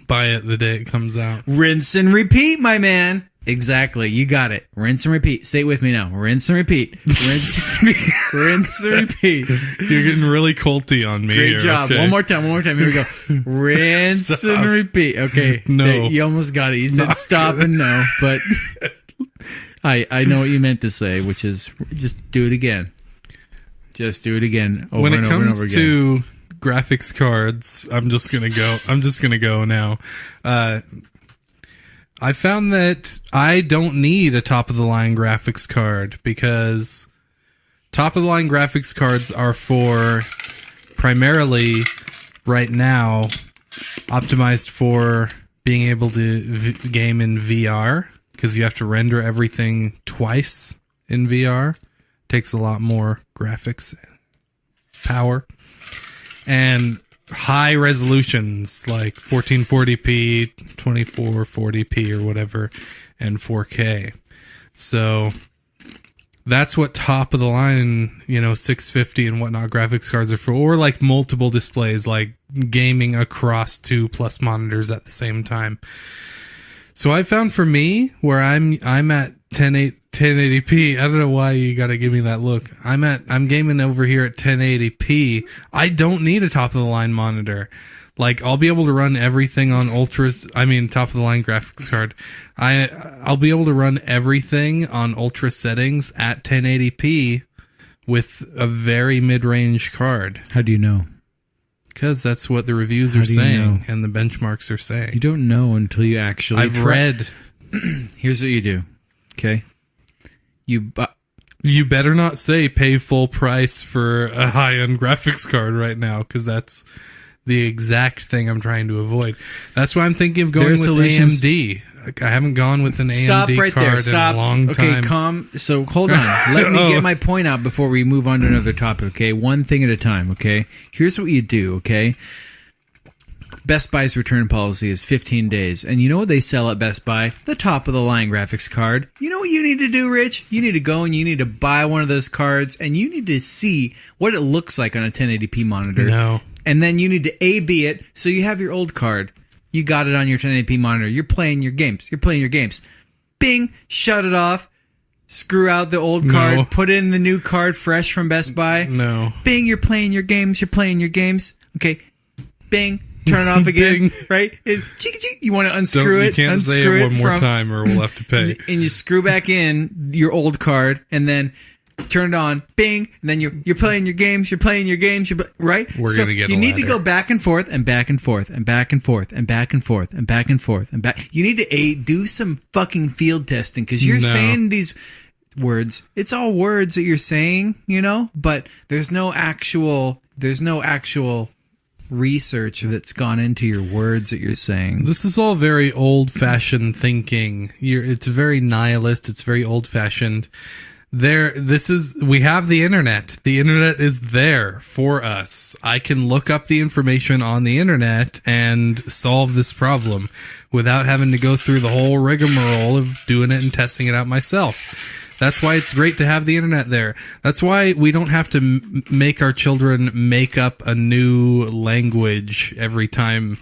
Buy it the day it comes out. Rinse and repeat, my man. Exactly. You got it. Rinse and repeat. Say it with me now. Rinse and repeat. Rinse and repeat. Rinse and repeat. You're getting really culty on me. Great job. Okay. One more time. Here we go. Rinse and repeat. Okay. No. You almost got it. You said stop and no, but I know what you meant to say, which is just do it again. Just do it again. Over when it and over and over comes again. to graphics cards, I'm just gonna go now. I found that I don't need a top-of-the-line graphics card because top-of-the-line graphics cards are for primarily, right now, optimized for being able to game in VR because you have to render everything twice in VR. Takes a lot more graphics power. And high resolutions like 1440p, 2440p or whatever, and 4K. So that's what top of the line, 650 and whatnot graphics cards are for, or like multiple displays, like gaming across 2+ monitors at the same time. So I found for me where I'm at 1080p. I don't know why you got to give me that look. I'm gaming over here at 1080p. I don't need a top of the line monitor. Like I'll be able to run everything on top of the line graphics card. I'll be able to run everything on ultra settings at 1080p with a very mid-range card. How do you know? Because that's what the reviews are saying and the benchmarks are saying. You don't know until you actually I've read. Here's what you do. Okay. You better not say pay full price for a high-end graphics card right now, because that's the exact thing I'm trying to avoid. That's why I'm thinking of going with AMD. I haven't gone with an AMD card in a long time. Okay, calm. So hold on. Let me get my point out before we move on to another topic, okay? One thing at a time, okay? Here's what you do, okay? Best Buy's return policy is 15 days. And you know what they sell at Best Buy? The top-of-the-line graphics card. You know what you need to do, Rich? You need to go and you need to buy one of those cards, and you need to see what it looks like on a 1080p monitor. No. And then you need to A/B it, so you have your old card. You got it on your 1080p monitor. You're playing your games. Bing, shut it off. Screw out the old card. Put in the new card fresh from Best Buy. No. Bing, you're playing your games. Okay. Bing, turn it off again. Right? You want to unscrew it. You can't say it one more time or we'll have to pay. And you screw back in your old card and then turn it on, bing, and then you're playing your games, right? We're going to get you need to go back and forth and back and forth and back and forth and back and forth and back and forth and back. You need to do some fucking field testing because you're saying these words. It's all words that you're saying, but there's no actual research that's gone into your words that you're saying. This is all very old-fashioned thinking. It's very nihilist. It's very old-fashioned. We have the internet. The internet is there for us. I can look up the information on the internet and solve this problem without having to go through the whole rigmarole of doing it and testing it out myself. That's why it's great to have the internet there. That's why we don't have to make our children make up a new language every time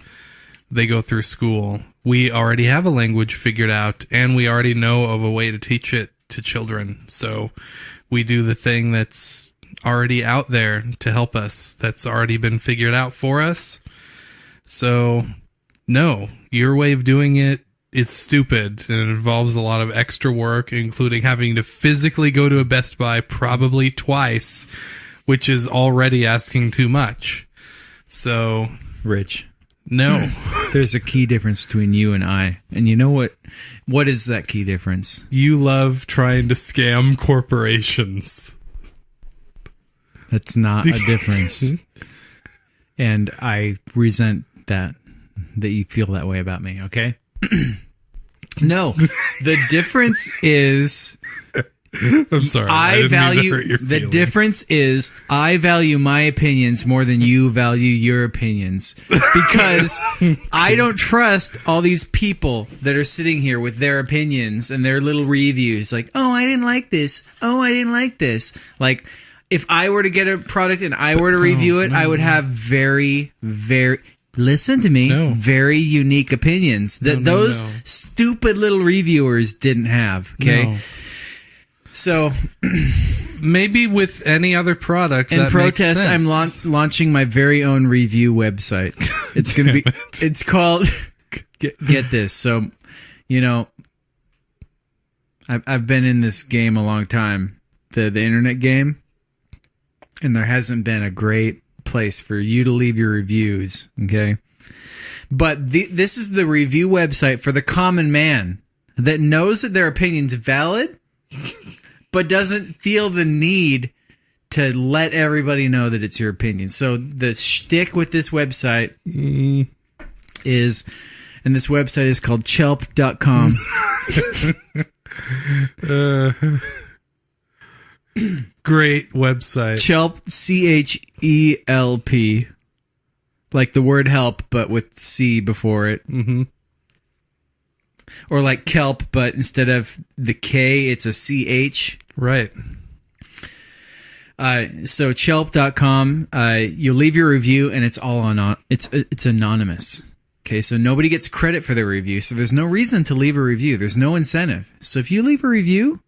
they go through school. We already have a language figured out, and we already know of a way to teach it to children. So we do the thing that's already out there to help us, that's already been figured out for us. So no, your way of doing it, it's stupid, and it involves a lot of extra work, including having to physically go to a Best Buy probably twice, which is already asking too much. So Rich, No. There's a key difference between you and I. And you know what? What is that key difference? You love trying to scam corporations. That's not a difference. And I resent that you feel that way about me, okay? No. The difference is... I'm sorry. I value the difference is I value my opinions more than you value your opinions, because I don't trust all these people that are sitting here with their opinions and their little reviews like, "Oh, I didn't like this. Oh, I didn't like this." Like, if I were to get a product and I were to review it, I would have very, very, listen to me, very unique opinions that those stupid little reviewers didn't have, okay? No. So, maybe with any other product. In protest, I'm launching my very own review website. It's going to be. It's called. Get this. So, you know, I've been in this game a long time, the internet game, and there hasn't been a great place for you to leave your reviews. Okay, but this is the review website for the common man that knows that their opinion's valid, but doesn't feel the need to let everybody know that it's your opinion. So the shtick with this website is, and this website is called Chelp.com. Great website. Chelp, CHELP. Like the word help, but with C before it. Mm-hmm. Or like kelp, but instead of the K, it's a CH. Right. So Chelp.com, you leave your review and it's all it's anonymous. Okay, so nobody gets credit for their review, so there's no reason to leave a review. There's no incentive. So if you leave a review,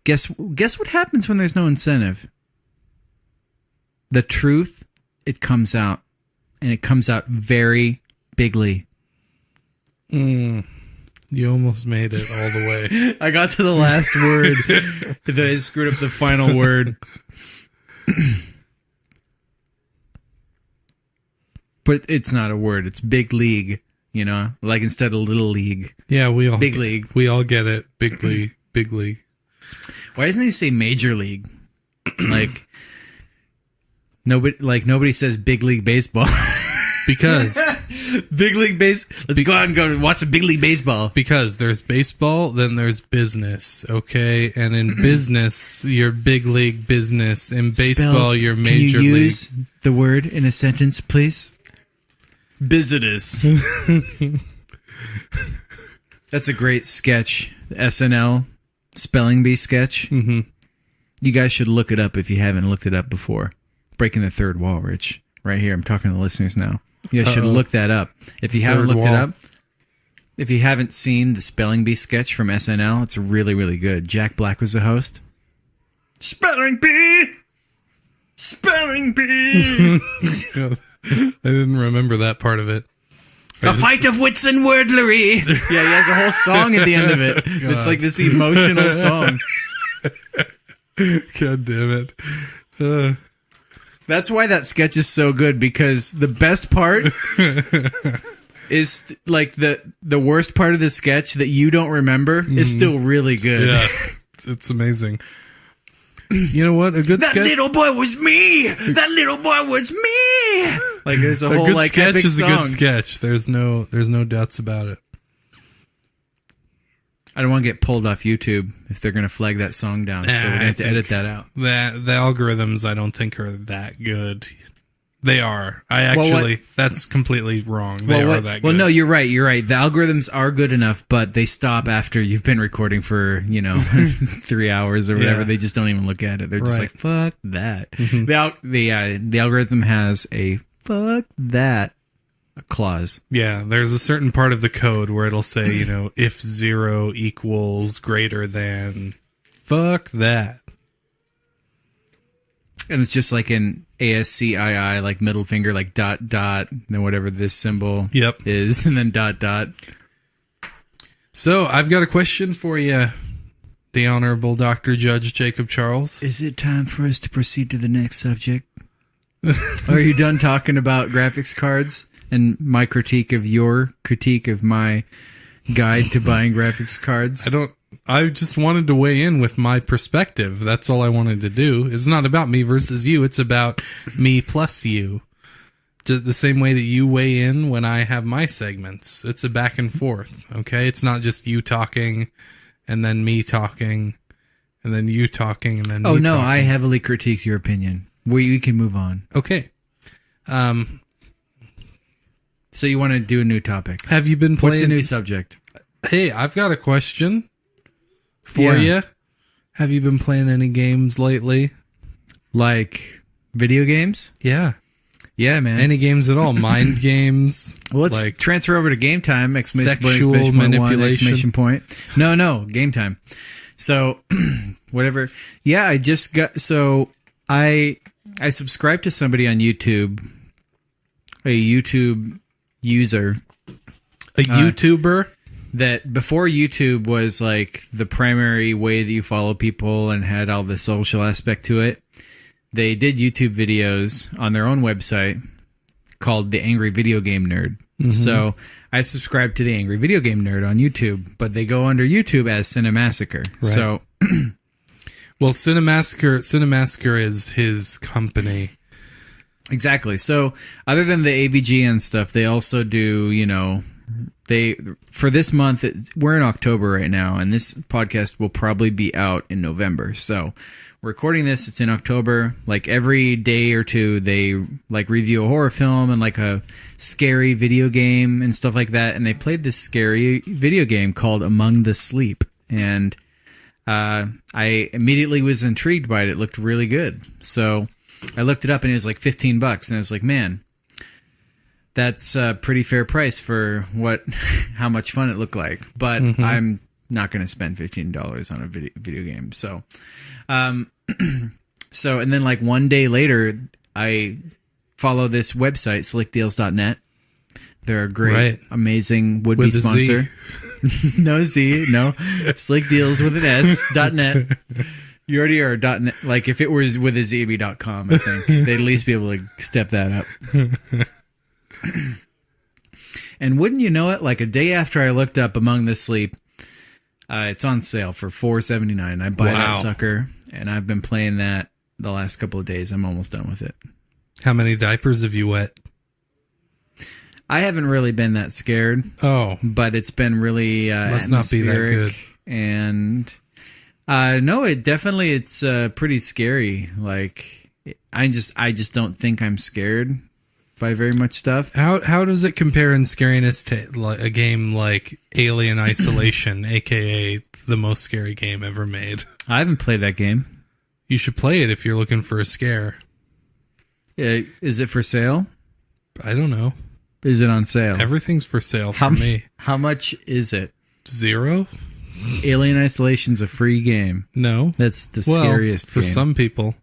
guess what happens when there's no incentive? The truth, it comes out, and it comes out very bigly. You almost made it all the way. I got to the last word. Then I screwed up the final word. But it's not a word. It's big league, you know? Like instead of little league. Yeah, big league. We all get it. Big league. Big league. Why doesn't he say major league? Like nobody says big league baseball. Because big league base. Let's go out and go watch some big league baseball. Because there's baseball, then there's business, okay? And in business, you're big league business. In baseball, you're major league. Can you use the word in a sentence, please? Business. That's a great sketch. The SNL spelling bee sketch. Mm-hmm. You guys should look it up if you haven't looked it up before. Breaking the third wall, Rich. Right here. I'm talking to the listeners now. You guys should look that up. If you haven't looked it up, if you haven't seen the spelling bee sketch from SNL, it's really, really good. Jack Black was the host. Spelling bee! Spelling bee! I didn't remember that part of it. A fight of wits and wordlery! Yeah, he has a whole song at the end of it. God. It's like this emotional song. God damn it. That's why that sketch is so good, because the best part is like the worst part of the sketch that you don't remember is still really good. Yeah, it's amazing. You know what? A good sketch. That little boy was me. That little boy was me. Like there's a whole good like sketch epic is song. A good sketch. There's no doubts about it. I don't want to get pulled off YouTube if they're going to flag that song down, so we have to edit that out. The algorithms, I don't think, are that good. They are. That's completely wrong. They are that good. Well, no, you're right. The algorithms are good enough, but they stop after you've been recording for, 3 hours or whatever. Yeah. They just don't even look at it. They're just like, fuck that. Mm-hmm. The algorithm has a fuck that clause. Yeah, there's a certain part of the code where it'll say, if 0 equals greater than, fuck that. And it's just like an ASCII, like middle finger, like ... then whatever this symbol is, and then ... So, I've got a question for you, the Honorable Dr. Judge Jacob Charles. Is it time for us to proceed to the next subject? Are you done talking about graphics cards? and my critique of your critique of my guide to buying graphics cards? I just wanted to weigh in with my perspective. That's all I wanted to do. It's not about me versus you. It's about me plus you. Just the same way that you weigh in when I have my segments. It's a back and forth, okay? It's not just you talking and then me talking and then you talking and then me talking. I heavily critiqued your opinion. We can move on. Okay. So you want to do a new topic? Have you been playing? What's the new subject? Hey, I've got a question for you. Have you been playing any games lately? Like video games? Yeah. Yeah, man. Any games at all? Mind games? Well, let's like transfer over to game time. Sexual manipulation. Point. No, game time. So, whatever. Yeah, I just got... So, I subscribed to somebody on YouTube, a YouTube user. A YouTuber? That before YouTube was like the primary way that you follow people and had all the social aspect to it, they did YouTube videos on their own website called The Angry Video Game Nerd. Mm-hmm. So I subscribe to The Angry Video Game Nerd on YouTube, but they go under YouTube as Cinemassacre. Right. So, well, Cinemassacre is his company. Exactly. So other than the AVGN stuff, they also do, for this month, we're in October right now, and this podcast will probably be out in November. So we're recording this, it's in October. Like every day or two, they like review a horror film and like a scary video game and stuff like that. And they played this scary video game called Among the Sleep. And I immediately was intrigued by it. It looked really good. So I looked it up and it was like $15. And I was like, man, that's a pretty fair price for how much fun it looked like. But I'm not going to spend $15 on a video game. So, and then like one day later, I follow this website, slickdeals.net. They're a great, amazing would-be sponsor. No Z, no. Slick Deals with an S.net. You already are .net. Like if it was with a ZB.com, I think they'd at least be able to step that up. And wouldn't you know it, like a day after I looked up Among the Sleep, it's on sale for $4.79. I buy that sucker, and I've been playing that the last couple of days. I'm almost done with it. How many diapers have you wet? I haven't really been that scared. Oh. But it's been really must not be that good. And no, it's pretty scary. Like I just don't think I'm scared by very much stuff. How does it compare in scariness to a game like Alien Isolation, aka the most scary game ever made? I haven't played that game. You should play it if you're looking for a scare. Yeah, is it for sale? I don't know. Is it on sale? Everything's for sale for me. How much is it? $0? Alien Isolation's a free game. No. That's the scariest game. For some people.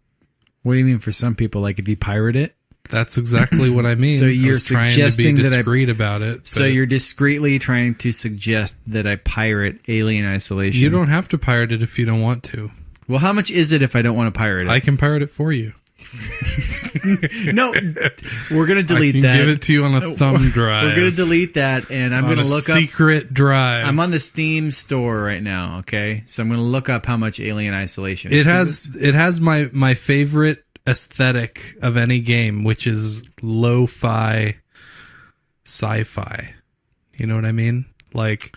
What do you mean for some people? Like if you pirate it? That's exactly what I mean. So you're suggesting trying to be discreet about it. So you're discreetly trying to suggest that I pirate Alien Isolation. You don't have to pirate it if you don't want to. Well, how much is it if I don't want to pirate it? I can pirate it for you. No, we're going to delete that. Give it to you on a thumb drive. We're going to delete that, and I'm going to look up... secret drive. I'm on the Steam store right now, okay? So I'm going to look up how much Alien Isolation is. It has my favorite aesthetic of any game, which is lo-fi sci-fi. You know what I mean? Like...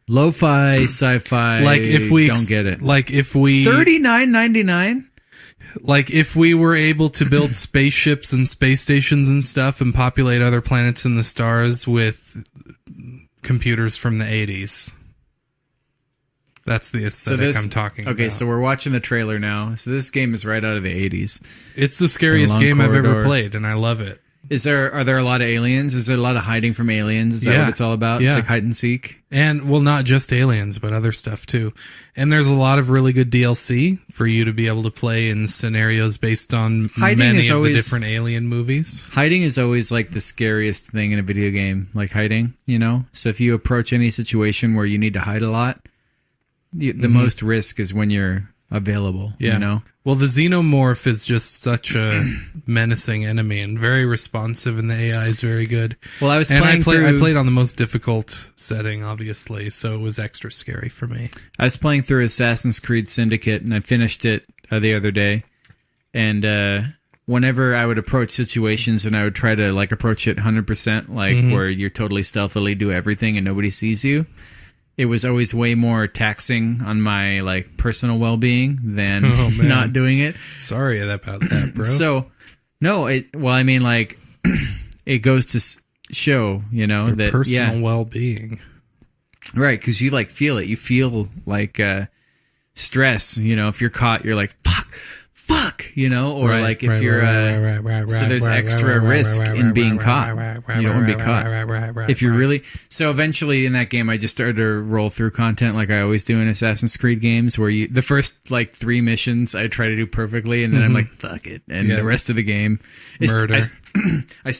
lo-fi sci-fi. Like if we don't get it. Like if we $39.99. Like if we were able to build spaceships and space stations and stuff and populate other planets in the stars with computers from the 80s. That's the aesthetic I'm talking about. Okay, so we're watching the trailer now. So this game is right out of the 80s. It's the scariest game I've ever played, and I love it. Are there a lot of aliens? Is there a lot of hiding from aliens? Is that what it's all about? Yeah. It's like hide and seek? And, well, not just aliens, but other stuff, too. And there's a lot of really good DLC for you to be able to play in scenarios based on many of the different alien movies. Hiding is always, like, the scariest thing in a video game, like hiding, you know? So if you approach any situation where you need to hide a lot, the most risk is when you're available. Yeah. You know? Well, the Xenomorph is just such a menacing enemy and very responsive, and the AI is very good. Well, I played on the most difficult setting, obviously, so it was extra scary for me. I was playing through Assassin's Creed Syndicate, and I finished it the other day. And whenever I would approach situations, and I would try to like approach it 100%, like where you're totally stealthily do everything and nobody sees you, it was always way more taxing on my like personal well-being than not doing it. Sorry about that, bro. So, no, I mean, like, it goes to show, you know, your that personal well-being, right? Because you like feel it. You feel like stress. You know, if you're caught, you're like fuck, you know, or like if you're so there's extra risk in being caught. You don't want to be caught if you're really. So eventually in that game, I just started to roll through content like I always do in Assassin's Creed games, where the first like 3 missions I try to do perfectly, and then I'm like fuck it, and the rest of the game murder.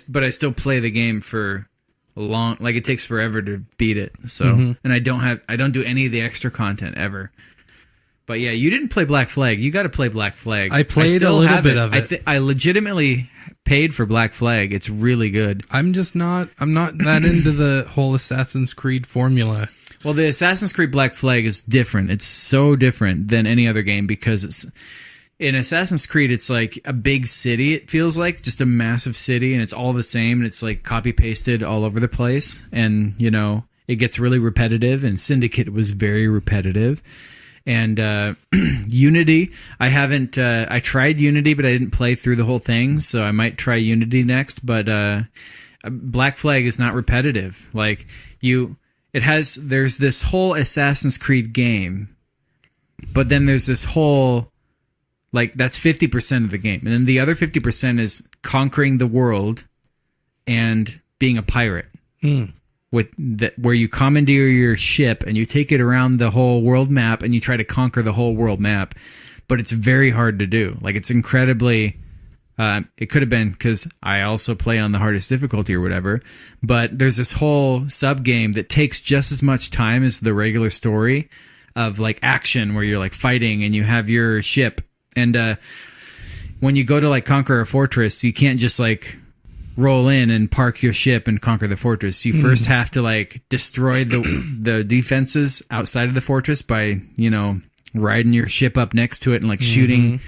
But I still play the game for a long, like it takes forever to beat it. So and I don't do any of the extra content ever. But yeah, you didn't play Black Flag. You got to play Black Flag. I played a little bit of it. I legitimately paid for Black Flag. It's really good. I'm not that into the whole Assassin's Creed formula. Well, the Assassin's Creed Black Flag is different. It's so different than any other game because in Assassin's Creed, it's like a big city, it feels like, just a massive city, and it's all the same, and it's like copy-pasted all over the place, and, you know, it gets really repetitive, and Syndicate was very repetitive. And Unity, I tried Unity, but I didn't play through the whole thing, so I might try Unity next. But Black Flag is not repetitive. Like there's this whole Assassin's Creed game, but then there's this whole, like, that's 50% of the game, and then the other 50% is conquering the world and being a pirate. Where you commandeer your ship and you take it around the whole world map and you try to conquer the whole world map, but it's very hard to do. Like, it's incredibly. It could have been because I also play on the hardest difficulty or whatever, but there's this whole sub game that takes just as much time as the regular story of like action where you're like fighting and you have your ship, and when you go to like conquer a fortress, you can't just like roll in and park your ship and conquer the fortress. You first have to like destroy the defenses outside of the fortress by, you know, riding your ship up next to it and like shooting.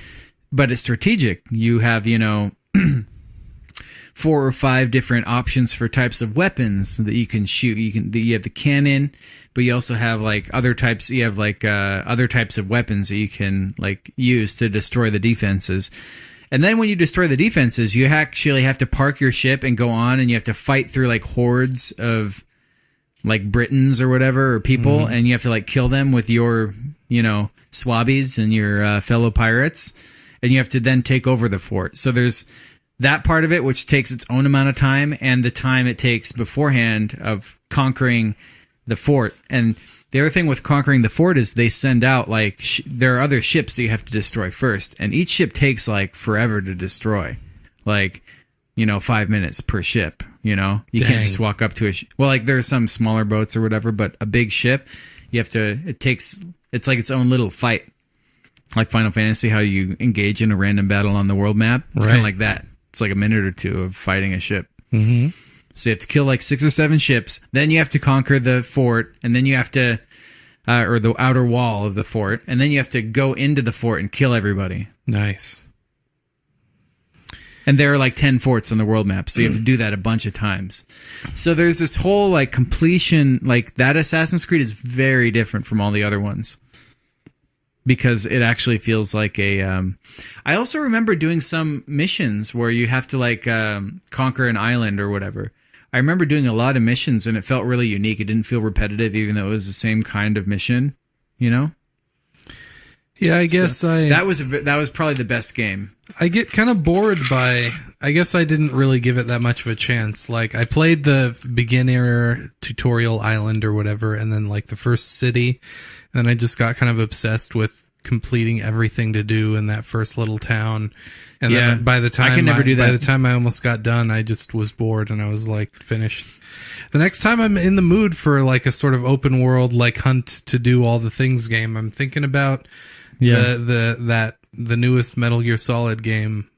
But it's strategic. You have, you know, 4 or 5 different options for types of weapons that you can shoot. You have the cannon, but you also have like other types. You have like other types of weapons that you can like use to destroy the defenses. And then when you destroy the defenses, you actually have to park your ship and go on, and you have to fight through like hordes of like Britons or whatever, or people, and you have to like kill them with your, you know, swabbies and your fellow pirates, and you have to then take over the fort. So there's that part of it, which takes its own amount of time, and the time it takes beforehand of conquering the fort. And the other thing with conquering the fort is they send out, like, there are other ships that you have to destroy first. And each ship takes, like, forever to destroy. Like, you know, 5 minutes per ship, you know? You can't just walk up to a ship. Well, like, there are some smaller boats or whatever, but a big ship, you have to, it's like its own little fight. Like Final Fantasy, how you engage in a random battle on the world map. It's kind of like that. It's like a minute or 2 of fighting a ship. So you have to kill like 6 or 7 ships. Then you have to conquer the fort, and then you have to, or the outer wall of the fort, and then you have to go into the fort and kill everybody. Nice. And there are like 10 forts on the world map, so you have to do that a bunch of times. So there's this whole like completion, like that Assassin's Creed is very different from all the other ones. Because it actually feels like a... I also remember doing some missions where you have to like conquer an island or whatever. I remember doing a lot of missions, and it felt really unique. It didn't feel repetitive, even though it was the same kind of mission, you know? Yeah, I guess that was probably the best game. I get kind of bored by... I guess I didn't really give it that much of a chance. Like, I played the beginner tutorial island or whatever, and then like the first city, and I just got kind of obsessed with completing everything to do in that first little town. And then by the time by the time I almost got done, I just was bored, and I was like finished. The next time I'm in the mood for like a sort of open world, like hunt to do all the things game, I'm thinking about Yeah. The newest Metal Gear Solid game.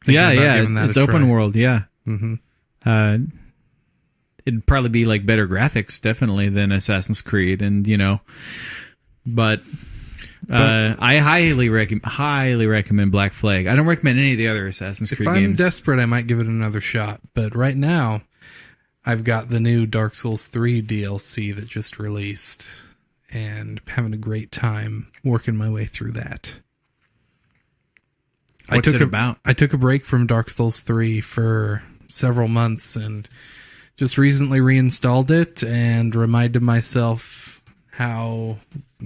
It's open world. Yeah. Mm-hmm. It'd probably be like better graphics, definitely, than Assassin's Creed, and but I highly recommend Black Flag. I don't recommend any of the other Assassin's Creed games. If I'm desperate, I might give it another shot. But right now, I've got the new Dark Souls 3 DLC that just released, and having a great time working my way through that. What's it about? I took a break from Dark Souls 3 for several months, and just recently reinstalled it and reminded myself how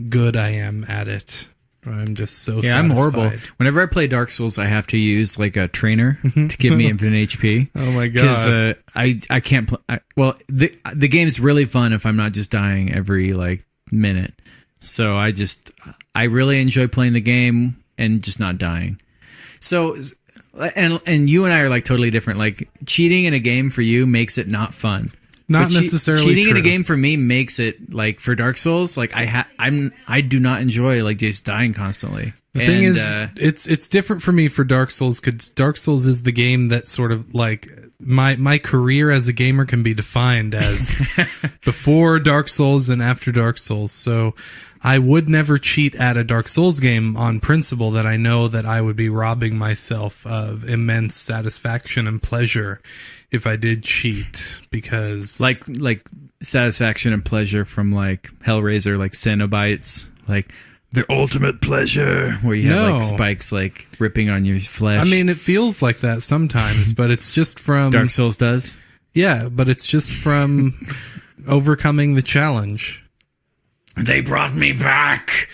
good I am at it. I'm just so satisfied. I'm horrible. Whenever I play Dark Souls, I have to use like a trainer to give me infinite HP. Oh my god! Because I can't play. Well, the game's really fun if I'm not just dying every like minute. So I really enjoy playing the game and just not dying. So. And you and I are like totally different. Like cheating in a game for you makes it not fun. Not necessarily cheating true. in a game for me makes it like for Dark Souls. Like I do not enjoy like just dying constantly. The thing is, it's different for me for Dark Souls because Dark Souls is the game that sort of like my career as a gamer can be defined as before Dark Souls and after Dark Souls. So I would never cheat at a Dark Souls game on principle that I know that I would be robbing myself of immense satisfaction and pleasure if I did cheat, because like satisfaction and pleasure from like Hellraiser, like Cenobites, like the ultimate pleasure where you have like spikes like ripping on your flesh. I mean, it feels like that sometimes, but it's just from Dark Souls does. Yeah, but it's just from overcoming the challenge. They brought me back.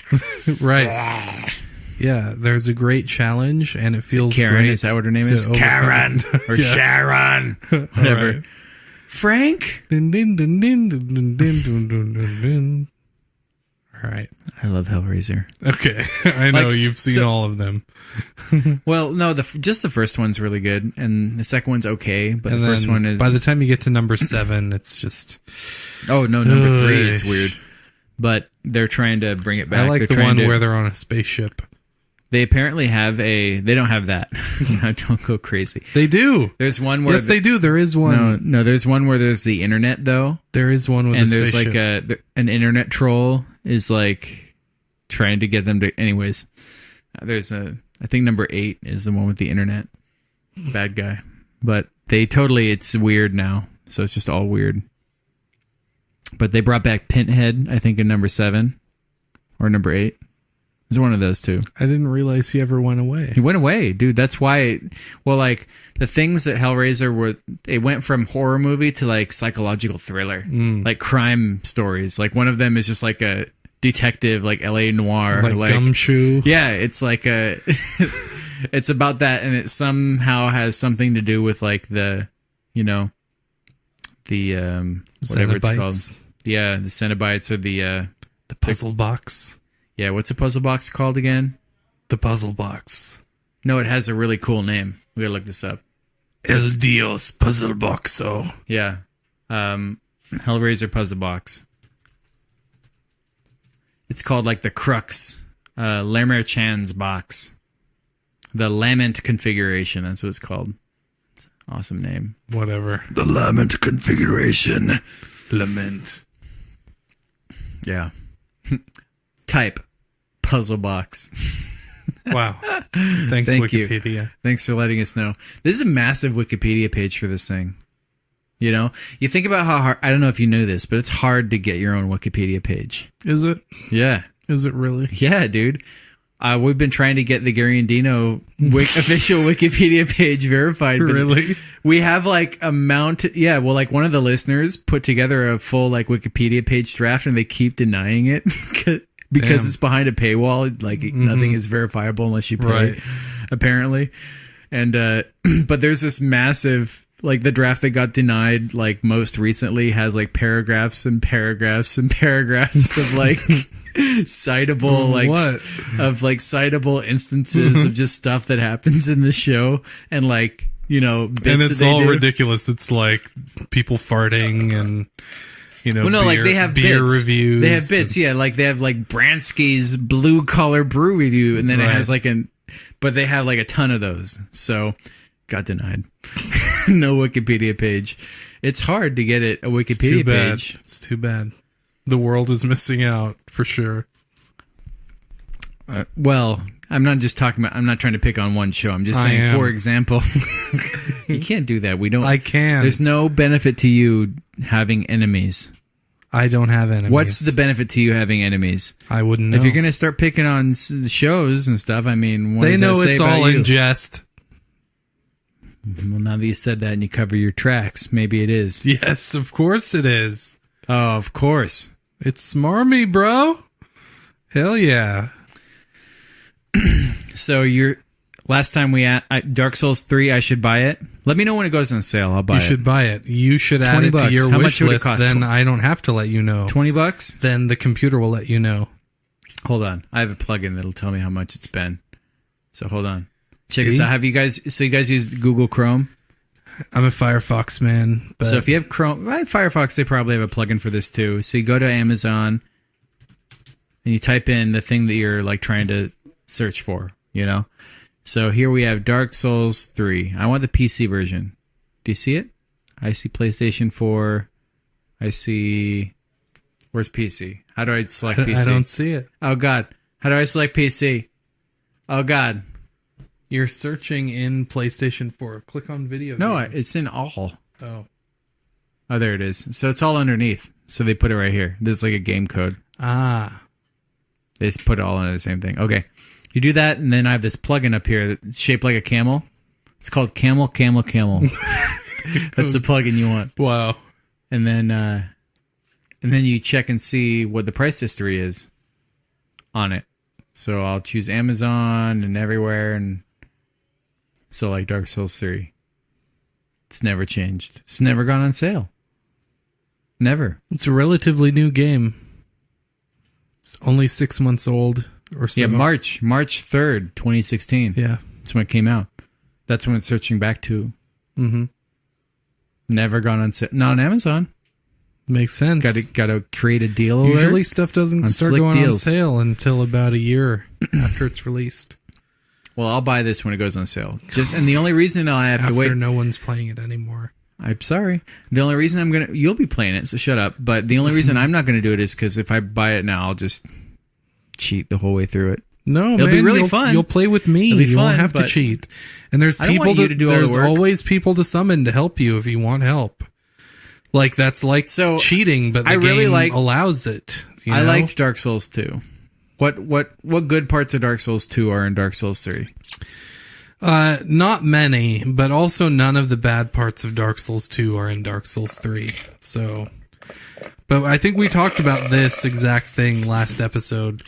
Right. Yeah, there's a great challenge, and it feels Karen, great. is that what her name is? Karen or Sharon. Whatever. Right. Frank? Dun, dun, dun, dun, dun, dun, dun, dun, dun, dun. All right. I love Hellraiser. Okay. I know you've seen all of them. Well, no, just the first one's really good, and the second one's okay, but the first one is... By the time you get to number 7, it's just... Oh, no, number 3, it's weird. But they're trying to bring it back. I like the one where they're on a spaceship. They apparently have They don't have that. Don't go crazy. They do. There's one where... Yes, they do. There is one. No, there's one where there's the internet, though. There is one with a spaceship. And there's like an internet troll is like trying to get them to... Anyways, I think number 8 is the one with the internet. Bad guy. But it's weird now. So it's just all weird. But they brought back Pinhead, I think, in number 7 or number 8. It's one of those two. I didn't realize he ever went away. He went away, dude. That's why. Well, like the things that Hellraiser were, they went from horror movie to like psychological thriller, like crime stories. Like one of them is just like a detective, like L.A. Noir, like Gumshoe. Yeah, it's like it's about that, and it somehow has something to do with like the whatever it's called. Yeah, the Cenobites or the puzzle box. Yeah, what's a puzzle box called again? The puzzle box. No, it has a really cool name. We gotta look this up. El Dios Puzzle Boxo. Yeah. Hellraiser Puzzle Box. It's called like the Crux. Lemmer Chan's box. The Lament Configuration, that's what it's called. It's an awesome name. Whatever. The Lament Configuration. Lament. Yeah. Type puzzle box. Wow. Thank Wikipedia. You. Thanks for letting us know. This is a massive Wikipedia page for this thing. You know, you think about how hard, I don't know if you knew this, but it's hard to get your own Wikipedia page. Is it? Yeah. Is it really? Yeah, dude. We've been trying to get the Gary and Dino official Wikipedia page verified. But really? We have like a yeah, well, like one of the listeners put together a full like Wikipedia page draft and they keep denying it because it's behind a paywall. Like nothing is verifiable unless you pay, apparently. And, but there's this massive, like the draft that got denied, like most recently has like paragraphs and paragraphs and paragraphs of like citable, like of like citable instances of just stuff that happens in the show and like, bits and it's that all do. ridiculous. It's like people farting and Well, no, like they have beer bits. reviews. They have bits, yeah. Like they have like Bransky's Blue Collar Brew Review, and then it has like but they have like a ton of those. So got denied. No Wikipedia page. It's hard to get a Wikipedia page. It's too bad. The world is missing out for sure. Well, I'm not trying to pick on one show. I'm just saying, for example, you can't do that. I can. There's no benefit to you having enemies. I don't have enemies. What's the benefit to you having enemies? I wouldn't know. If you're going to start picking on shows and stuff, I mean, they know it's all in jest. Well, now that you said that and you cover your tracks, maybe it is. Yes, of course it is. Oh, of course. It's smarmy, bro. Hell yeah. So last time Dark Souls 3, I should buy it. Let me know when it goes on sale. I'll buy it. You should buy it. You should add it to your wish list. Then I don't have to let you know. $20? Then the computer will let you know. Hold on. I have a plugin that'll tell me how much it's been. So hold on. Check this out. You guys use Google Chrome? I'm a Firefox man. But so if you have Chrome, Firefox, they probably have a plugin for this too. So you go to Amazon and you type in the thing that you're like trying to search for, So here we have Dark Souls 3. I want the PC version. Do you see it? I see PlayStation 4. I see... Where's PC? How do I select PC? I don't see it. Oh, God. How do I select PC? Oh, God. You're searching in PlayStation 4. Click on video No, games. it's in all. Oh, there it is. So it's all underneath. So they put it right here. There's like a game code. They just put it all under the same thing. Okay. You do that, and then I have this plugin up here that's shaped like a camel. It's called Camel. That's the plugin you want. Wow. And then you check and see what the price history is on it. So I'll choose Amazon and everywhere, and so like Dark Souls 3. It's never changed. It's never gone on sale. Never. It's a relatively new game. It's only 6 months old or so. Yeah, March 3rd, 2016. Yeah. That's when it came out. That's when it's searching back to. Mm-hmm. Never gone on sale. Not on Amazon. Makes sense. Got to create a deal alert. Usually stuff doesn't start going on sale until about a year after it's released. Well, I'll buy this when it goes on sale. And the only reason I have to wait... After no one's playing it anymore. I'm sorry. The only reason you'll be playing it, so shut up. But the only reason I'm not going to do it is because if I buy it now, I'll just cheat the whole way through it. No, it'll be really fun. You'll play with me. You won't have to cheat. And there's people there's always people to summon to help you if you want help. Like that's like cheating, but the game allows it. I liked Dark Souls 2. What good parts of Dark Souls 2 are in Dark Souls 3? Not many, but also none of the bad parts of Dark Souls 2 are in Dark Souls 3. So, but I think we talked about this exact thing last episode.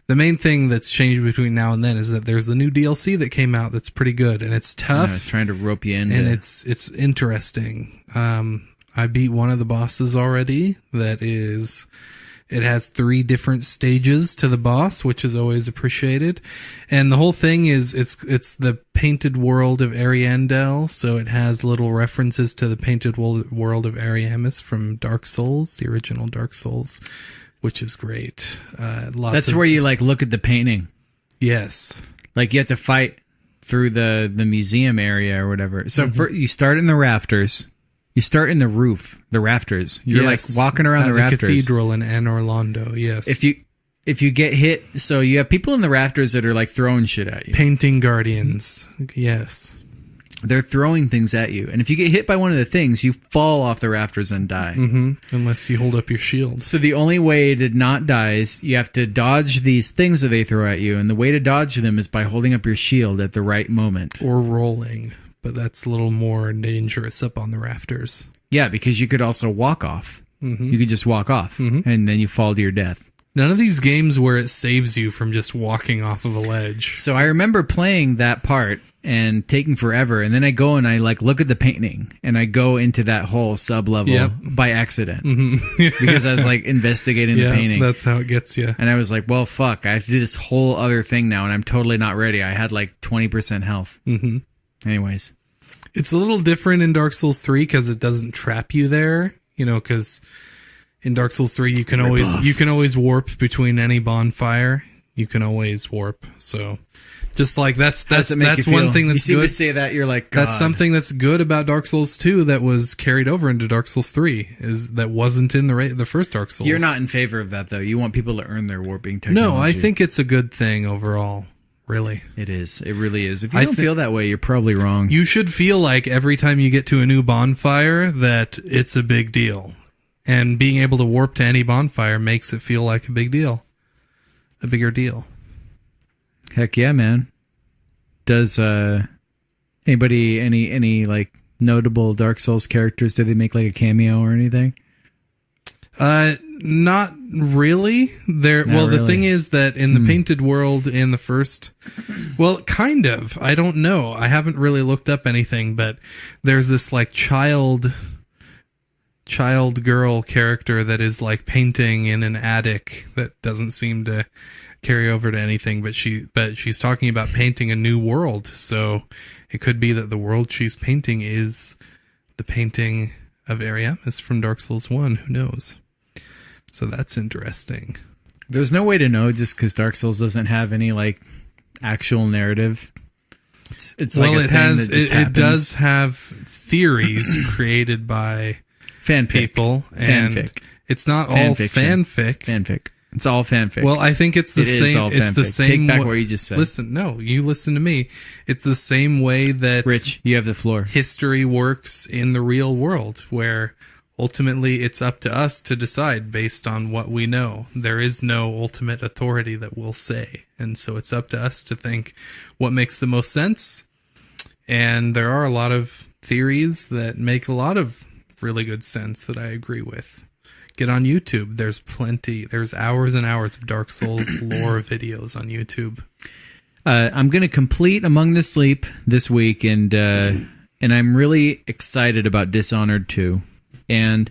The main thing that's changed between now and then is that there's the new DLC that came out that's pretty good, and it's tough. I was trying to rope you in, and it's interesting. I beat one of the bosses already. It has 3 different stages to the boss, which is always appreciated. And the whole thing is it's the painted world of Ariandel, so it has little references to the painted world of Ariamis from Dark Souls, the original Dark Souls, which is great. That's where you look at the painting. Yes. Like you have to fight through the museum area or whatever. So you start in the rafters. You start in the roof, the rafters. You're walking around the rafters. The cathedral in Anne Orlando, yes. If you get hit, so you have people in the rafters that are throwing shit at you. Painting guardians, yes. They're throwing things at you. And if you get hit by one of the things, you fall off the rafters and die. Mm-hmm. Unless you hold up your shield. So the only way to not die is you have to dodge these things that they throw at you. And the way to dodge them is by holding up your shield at the right moment. Or rolling. But that's a little more dangerous up on the rafters. Yeah, because you could also walk off. Mm-hmm. You could just walk off, and then you fall to your death. None of these games where it saves you from just walking off of a ledge. So I remember playing that part and taking forever, and then I go and I look at the painting, and I go into that whole sub-level by accident. Mm-hmm. Because I was investigating the painting. That's how it gets you. And I was like, well, fuck, I have to do this whole other thing now, and I'm totally not ready. I had 20% health. Mm-hmm. Anyways. It's a little different in Dark Souls 3 because it doesn't trap you there, because In Dark Souls 3, you can always warp between any bonfire. You can always warp. So, just like that's one thing that's you seem good. to say that you're like, God. That's something that's good about Dark Souls 2 that was carried over into Dark Souls 3 is that wasn't in the first Dark Souls. You're not in favor of that though. You want people to earn their warping technology. No, I think it's a good thing overall. Really, it is. It really is. If you don't feel that way, you're probably wrong. You should feel like every time you get to a new bonfire that it's a big deal. And being able to warp to any bonfire makes it feel like a big deal. A bigger deal. Heck yeah, man. Does anybody any like notable Dark Souls characters, did they make like a cameo or anything? Not really. The thing is that in the painted world in the first, well, kind of. I don't know. I haven't really looked up anything, but there's this like child girl character that is like painting in an attic that doesn't seem to carry over to anything, but she's talking about painting a new world. So it could be that the world she's painting is the painting of Ariamis from Dark Souls 1. Who knows? So that's interesting. There's no way to know just because Dark Souls doesn't have any like actual narrative. It's like it does have theories created by people, and fanfic. It's not all fanfic. Fanfic. It's all fanfic. Well, I think it's the same. It's the same. Take back what you just said. You listen to me. It's the same way that Rich, you have the floor. History works in the real world, where ultimately it's up to us to decide based on what we know. There is no ultimate authority that will say, and so it's up to us to think what makes the most sense. And there are a lot of theories that make a lot of really good sense that I agree with. Get on YouTube. There's plenty. There's hours and hours of Dark Souls lore videos on YouTube. I'm going to complete Among the Sleep this week, and I'm really excited about Dishonored 2. And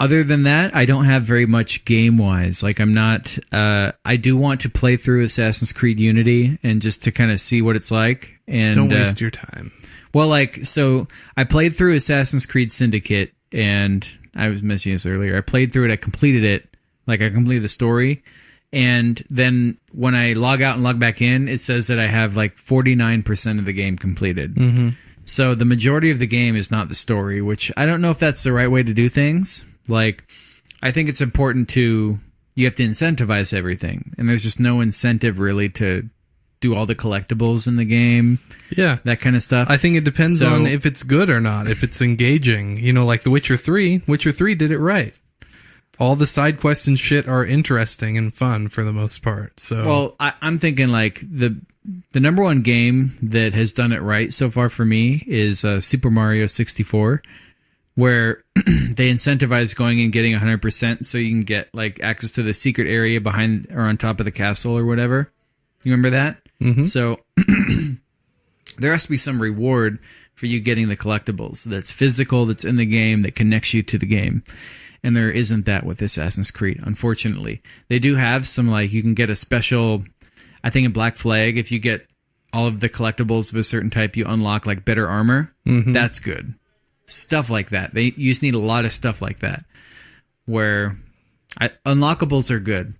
other than that, I don't have very much game-wise. Like, I'm not... I do want to play through Assassin's Creed Unity and just to kind of see what it's like. And don't waste your time. Well, like, so I played through Assassin's Creed Syndicate, and I was mentioning this earlier. I played through it, I completed it, like I completed the story, and then when I log out and log back in, it says that I have like 49% of the game completed. Mm-hmm. So the majority of the game is not the story, which I don't know if that's the right way to do things. Like, I think it's important you have to incentivize everything, and there's just no incentive really to do all the collectibles in the game. Yeah. That kind of stuff. I think it depends on if it's good or not, if it's engaging. You know, like The Witcher 3. Witcher 3 did it right. All the side quests and shit are interesting and fun for the most part. So, well, I'm thinking like the number one game that has done it right so far for me is Super Mario 64, where they incentivize going and getting 100% so you can get like access to the secret area behind or on top of the castle or whatever. You remember that? Mm-hmm. So there has to be some reward for you getting the collectibles that's physical, that's in the game, that connects you to the game. And there isn't that with Assassin's Creed, unfortunately. They do have some, like, you can get a special, I think in Black Flag, if you get all of the collectibles of a certain type, you unlock, like, better armor. Mm-hmm. That's good. Stuff like that. You just need a lot of stuff like that. Where unlockables are good.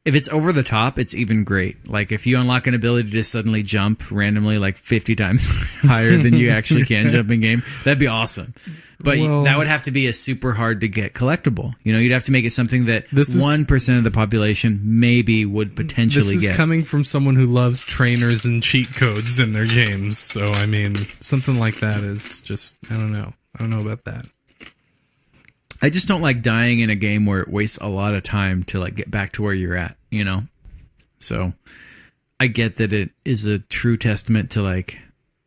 If it's over the top, it's even great. Like, if you unlock an ability to just suddenly jump randomly, like 50 times higher than you actually can jump in game, that'd be awesome. But that would have to be a super hard to get collectible. You know, you'd have to make it something that 1% of the population maybe would potentially get. This is coming from someone who loves trainers and cheat codes in their games. So, I mean, something like that is just, I don't know. I don't know about that. I just don't like dying in a game where it wastes a lot of time to like get back to where you're at, you know? So I get that it is a true testament to like,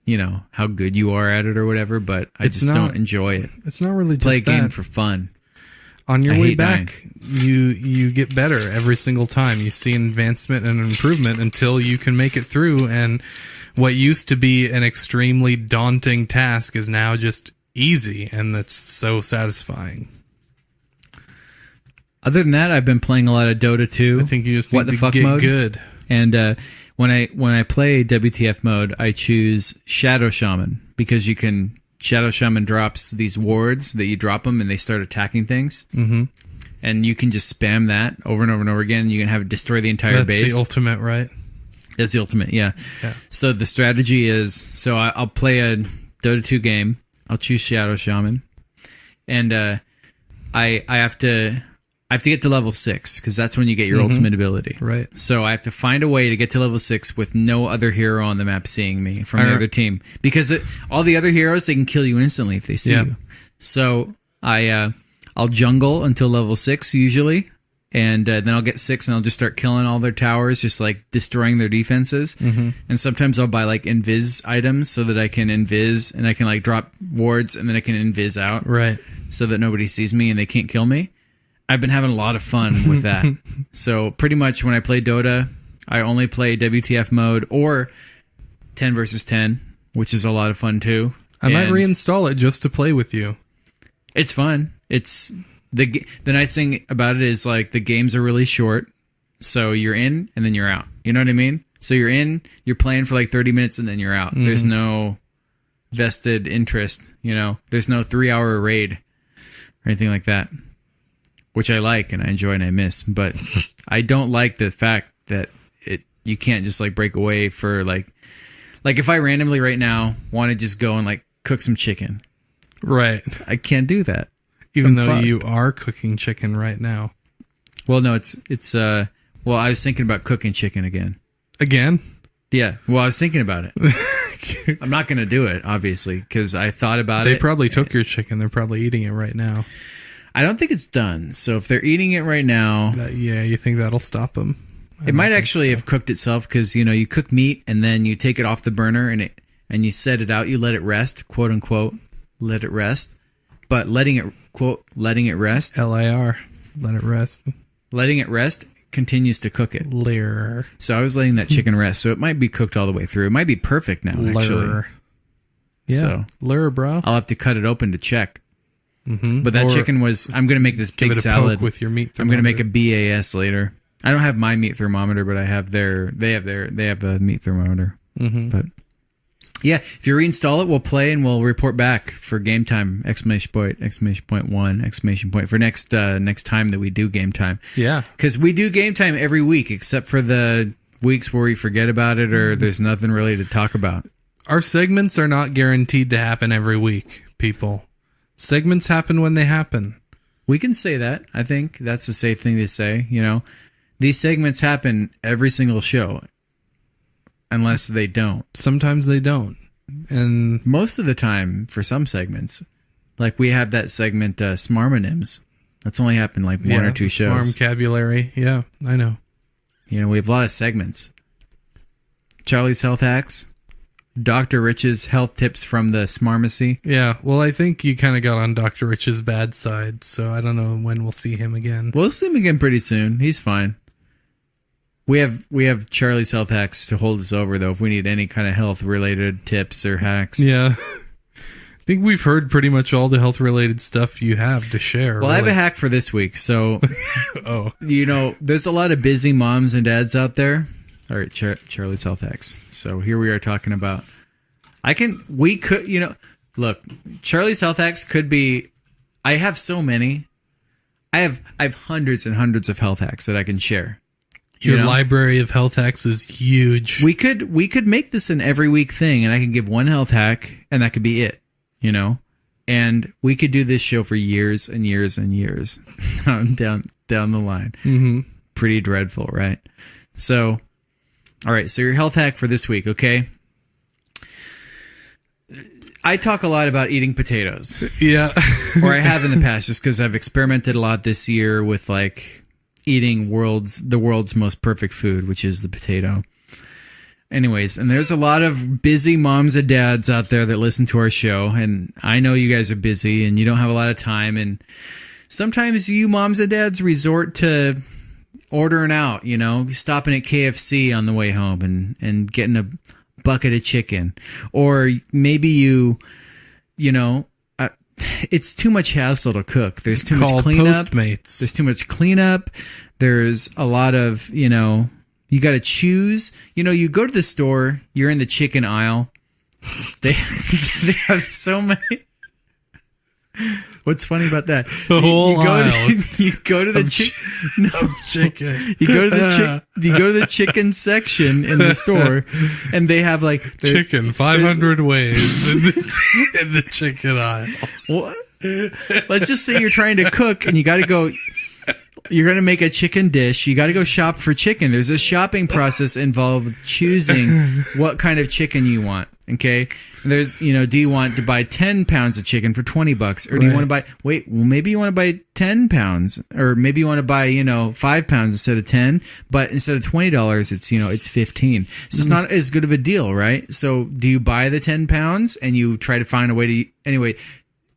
you know, how good you are at it or whatever, but I just don't enjoy it. It's not really just play a game for fun. On your way back, you get better every single time. You see an advancement and an improvement until you can make it through, and what used to be an extremely daunting task is now just easy, and that's so satisfying. Other than that, I've been playing a lot of Dota 2. I think you just need to get good. And when I play WTF mode, I choose Shadow Shaman because you can Shadow Shaman drops these wards that you drop them and they start attacking things. Mm-hmm. And you can just spam that over and over and over again. You can have it destroy the entire base. That's the ultimate, right? That's the ultimate, yeah. So the strategy is, so I'll play a Dota 2 game. I'll choose Shadow Shaman. And I have to get to level 6, because that's when you get your ultimate ability. Right. So I have to find a way to get to level 6 with no other hero on the map seeing me from the other team. Because all the other heroes, they can kill you instantly if they see you. So I'll jungle until level 6 usually. And then I'll get 6 and I'll just start killing all their towers, just like destroying their defenses. Mm-hmm. And sometimes I'll buy like invis items so that I can invis and I can like drop wards and then I can invis out. Right. So that nobody sees me and they can't kill me. I've been having a lot of fun with that. So pretty much when I play Dota, I only play WTF mode or 10 versus 10, which is a lot of fun too. I might reinstall it just to play with you. It's fun. It's... The nice thing about it is, like, the games are really short, so you're in, and then you're out. You know what I mean? So you're in, you're playing for, like, 30 minutes, and then you're out. Mm-hmm. There's no vested interest, you know? There's no 3-hour raid or anything like that, which I like, and I enjoy, and I miss. But I don't like the fact that you can't just, like, break away for, like, if I randomly right now want to just go and, like, cook some chicken. Right. I can't do that. Even though you are cooking chicken right now. Well, no, well, I was thinking about cooking chicken again. Again? Yeah. Well, I was thinking about it. I'm not going to do it, obviously, because I thought about it. They probably took your chicken. They're probably eating it right now. I don't think it's done. So if they're eating it right now... yeah, you think that'll stop them? It might actually have cooked itself, because, you know, you cook meat and then you take it off the burner and you set it out. You let it rest, quote unquote, let it rest. But letting it, quote, letting it rest. LIR. Let it rest. Letting it rest continues to cook it. Lure. So I was letting that chicken rest. So it might be cooked all the way through. It might be perfect now, actually. Yeah. So lure, bro. I'll have to cut it open to check. Mm-hmm. But that chicken was, I'm going to make this big salad. With your meat thermometer. I'm going to make a BAS later. I don't have my meat thermometer, but I have they have a meat thermometer. Mm-hmm. But yeah, if you reinstall it, we'll play and we'll report back for game time! ! !1! For next time that we do game time. Yeah, because we do game time every week, except for the weeks where we forget about it or there's nothing really to talk about. Our segments are not guaranteed to happen every week, people. Segments happen when they happen. We can say that. I think that's a safe thing to say. You know, these segments happen every single show. Unless they don't. Sometimes they don't. And most of the time, for some segments, like we have that segment, Smarmonyms. That's only happened like one or two shows. Smarmcabulary. Yeah, I know. You know, we have a lot of segments. Charlie's Health Hacks. Dr. Rich's Health Tips from the Smarmacy. Yeah, well, I think you kind of got on Dr. Rich's bad side, so I don't know when we'll see him again. We'll see him again pretty soon. He's fine. We have Charlie's Health Hacks to hold us over, though, if we need any kind of health-related tips or hacks. Yeah. I think we've heard pretty much all the health-related stuff you have to share. Well, really. I have a hack for this week. So, you know, there's a lot of busy moms and dads out there. All right, Charlie's Health Hacks. So here we are talking about... Look, Charlie's Health Hacks could be... I have so many. I have hundreds and hundreds of health hacks that I can share. Your library of health hacks is huge. We could make this an every week thing, and I can give one health hack, and that could be it, you know? And we could do this show for years and years and years down the line. Mm-hmm. Pretty dreadful, right? So, all right, so your health hack for this week, okay? I talk a lot about eating potatoes. Yeah. Or I have in the past, just because I've experimented a lot this year with, like... eating the world's most perfect food, which is the potato. Anyways, and there's a lot of busy moms and dads out there that listen to our show, and I know you guys are busy and you don't have a lot of time, and sometimes you moms and dads resort to ordering out, you know, stopping at KFC on the way home and getting a bucket of chicken. Or maybe you know, it's too much hassle to cook. There's too much cleanup. Postmates. There's too much cleanup. There's a lot of, you know, you got to choose. You know, you go to the store, you're in the chicken aisle, They have so many. What's funny about that? The whole aisle. You go to the chicken. You go to the chicken section in the store, and they have like chicken 500 ways in the chicken aisle. What? Let's just say you're trying to cook, and you got to go. You're going to make a chicken dish. You got to go shop for chicken. There's a shopping process involved with choosing what kind of chicken you want. Okay. There's, do you want to buy 10 pounds of chicken for $20? Or do you want to buy, maybe you want to buy 10 pounds, or maybe you want to buy, 5 pounds instead of 10, but instead of $20, it's 15. So it's not as good of a deal, right? So do you buy the 10 pounds and you try to find a way to, anyway,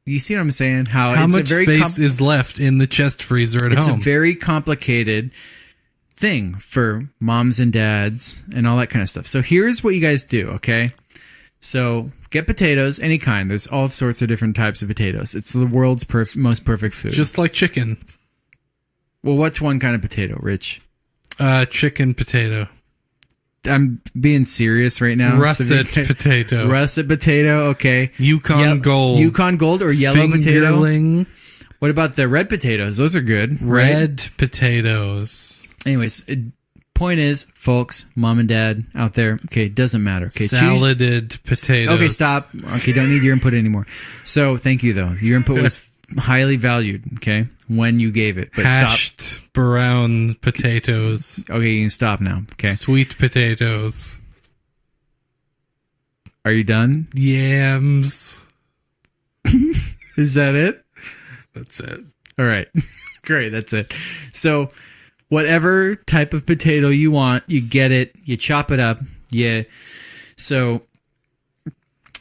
you see what I'm saying? How it's much space is left in the chest freezer at home? It's a very complicated thing for moms and dads and all that kind of stuff. So here's what you guys do, okay? So get potatoes, any kind. There's all sorts of different types of potatoes. It's the world's most perfect food. Just like chicken. Well, what's one kind of potato, Rich? Chicken potato. I'm being serious right now. Russet potato. Russet potato, okay. Yukon Gold. Yukon Gold or yellow Fingerling. potato. What about the red potatoes? Those are good. Red potatoes. Anyways, point is, folks, mom and dad out there, okay, it doesn't matter. Okay, saladed potatoes. Okay, stop. Okay, don't need your input anymore. So, thank you, though. Your input was highly valued, okay, when you gave it. But hashed brown potatoes. Okay, you can stop now. Okay. Sweet potatoes. Are you done? Yams. Is that it? That's it. All right. Great, that's it. So, whatever type of potato you want, you get it, you chop it up. So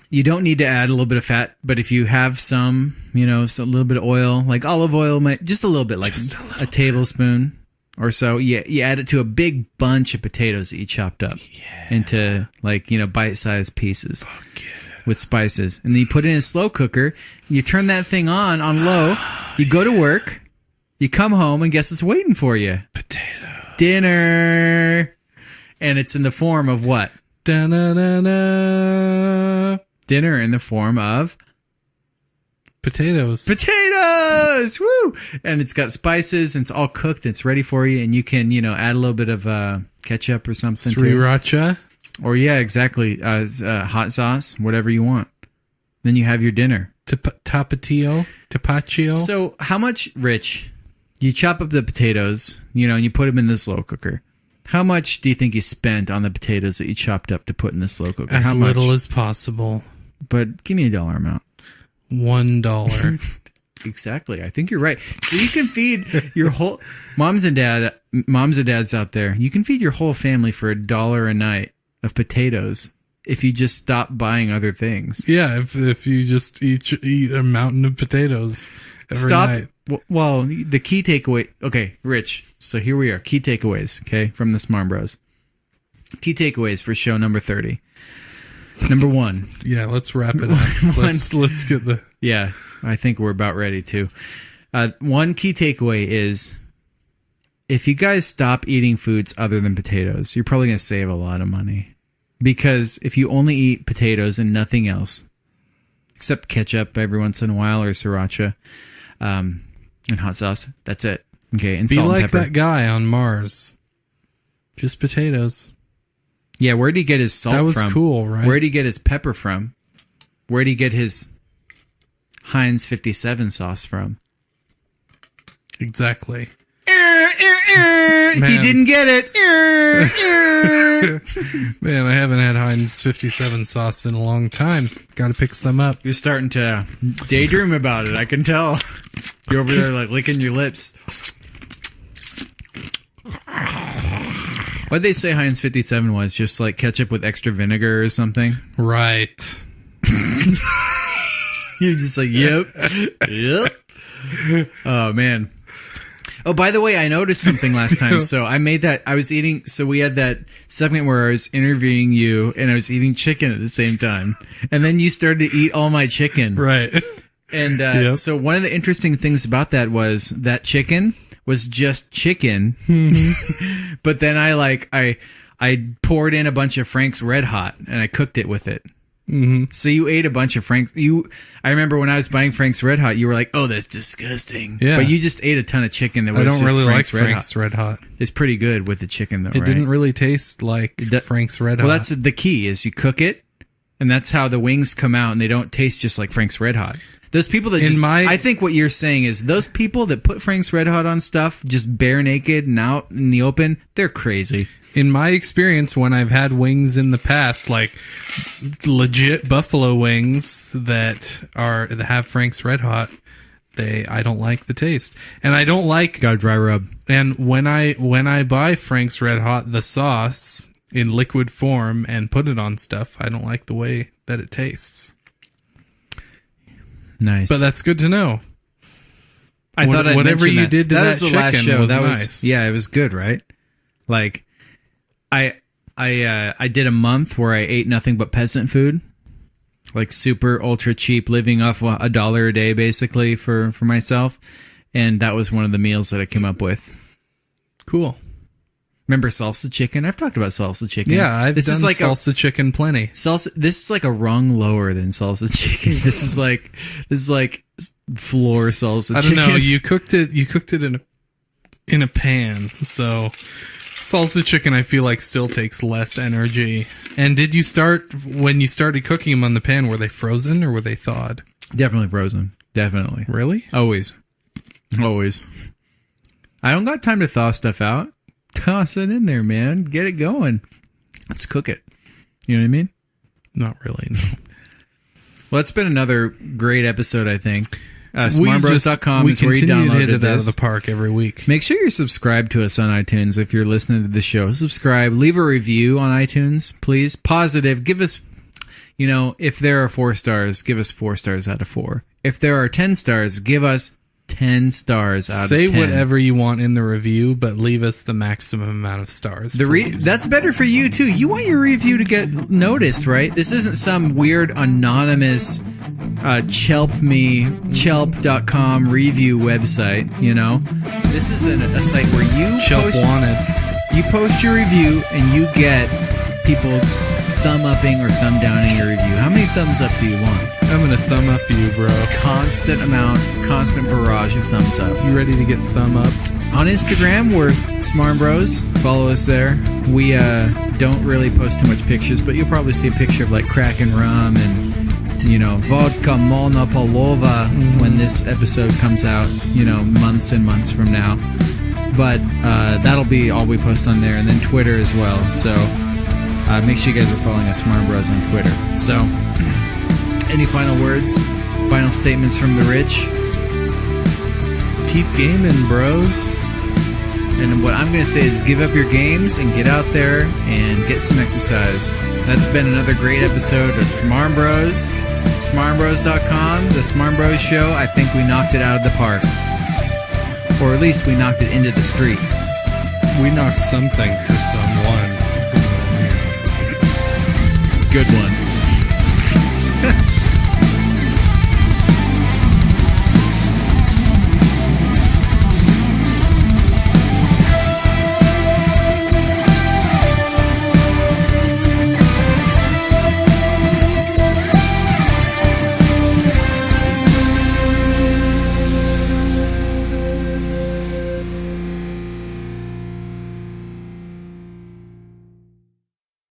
you don't need to add a little bit of fat, but if you have some, so a little bit of oil, like olive oil, just a little bit, like a tablespoon or so, you add it to a big bunch of potatoes that you chopped up into bite-sized pieces with spices. And then you put it in a slow cooker, you turn that thing on low, you go to work, you come home, and guess what's waiting for you? Potatoes. Dinner. And it's in the form of what? Da-na-na-na. Dinner in the form of potatoes. Potatoes! Woo! And it's got spices, and it's all cooked, and it's ready for you, and you can, add a little bit of ketchup or something. Sriracha. Or, yeah, exactly. Hot sauce, whatever you want. Then you have your dinner. Tapatio. So, how much, Rich, you chop up the potatoes, and you put them in the slow cooker. How much do you think you spent on the potatoes that you chopped up to put in the slow cooker? As little as possible. But give me a dollar amount. $1. Exactly. I think you're right. So you can feed your whole moms and dads out there. You can feed your whole family for $1 a night of potatoes if you just stop buying other things. Yeah, if you just eat a mountain of potatoes every night. Well, the key takeaway. Okay, Rich. So here we are. Key takeaways. Okay, from the SmarmBros. Key takeaways for show number 30. Number 1. Yeah, let's wrap it up. Let's get the. Yeah, I think we're about ready to. One key takeaway is, if you guys stop eating foods other than potatoes, you're probably going to save a lot of money. Because if you only eat potatoes and nothing else, except ketchup every once in a while or sriracha, and hot sauce, that's it. Okay, and salt and pepper. Be like that guy on Mars. Just potatoes. Yeah, where'd he get his salt from? That was cool, right? Where'd he get his pepper from? Where'd he get his Heinz 57 sauce from? Exactly. He didn't get it. Man, I haven't had Heinz 57 sauce in a long time. Got to pick some up. You're starting to daydream about it. I can tell. You're over there like licking your lips. What'd they say Heinz 57 was? Just like ketchup with extra vinegar or something? Right. You're just like, yep. Oh, man. Oh, by the way, I noticed something last time. So I made that. I was eating. So we had that segment where I was interviewing you and I was eating chicken at the same time. And then you started to eat all my chicken. Right. And so one of the interesting things about that was that chicken was just chicken. But then I poured in a bunch of Frank's Red Hot and I cooked it with it. Mm-hmm. So you ate a bunch of Frank's. I remember when I was buying Frank's Red Hot, you were like, "Oh, that's disgusting." Yeah. But you just ate a ton of chicken. That was I don't just really Frank's like Frank's Red Hot. It's pretty good with the chicken, though. It didn't really taste like Frank's Red Hot. Well, that's the key: is you cook it, and that's how the wings come out, and they don't taste just like Frank's Red Hot. Those people that I think what you're saying is those people that put Frank's Red Hot on stuff just bare naked and out in the open, they're crazy. In my experience, when I've had wings in the past, like legit buffalo wings that have Frank's Red Hot, I don't like the taste, and I don't like got a dry rub. And when I buy Frank's Red Hot, the sauce in liquid form and put it on stuff, I don't like the way that it tastes. Nice, but that's good to know. I thought whatever you did to that was the chicken last show. was That nice. It was good, right? Like, I did a month where I ate nothing but peasant food, like super ultra cheap, living off $1 a day basically for myself, and that was one of the meals that I came up with. Cool. Remember salsa chicken? I've talked about salsa chicken. Yeah, I've done salsa chicken plenty. This is like a rung lower than salsa chicken. This is like floor salsa chicken. I don't know. You cooked it in a pan, so salsa chicken I feel like still takes less energy. And did you when you started cooking them on the pan, were they frozen or were they thawed? Definitely frozen. Definitely. Really? Always. I don't got time to thaw stuff out. Toss it in there, man. Get it going. Let's cook it. You know what I mean? Not really, no. Well, it's been another great episode, I think. SmarmBros.com is where you download to hit it out of the park every week. Make sure you're subscribed to us on iTunes if you're listening to the show. Subscribe. Leave a review on iTunes, please. Positive. Give us, if there are 4 stars, give us 4 stars out of 4. If there are 10 stars, give us 10 stars out of 10. Say whatever you want in the review, but leave us the maximum amount of stars. That's better for you, too. You want your review to get noticed, right? This isn't some weird anonymous Chelp.com review website, This is a site where you post your review and you get people thumb-upping or thumb-downing your review. How many thumbs up do you want? I'm going to thumb up you, bro. Constant barrage of thumbs up. You ready to get thumb-upped? On Instagram, we're SmarmBros. Follow us there. We don't really post too much pictures, but you'll probably see a picture of, like, cracking rum and, vodka monopolova when this episode comes out, months and months from now. But that'll be all we post on there, and then Twitter as well. So make sure you guys are following us, SmarmBros, on Twitter. So, any final words? Final statements from the rich? Keep gaming, bros. And what I'm going to say is give up your games and get out there and get some exercise. That's been another great episode of SmarmBros. SmarmBros.com, the SmarmBros Show. I think we knocked it out of the park. Or at least we knocked it into the street. We knocked something or someone. Good one.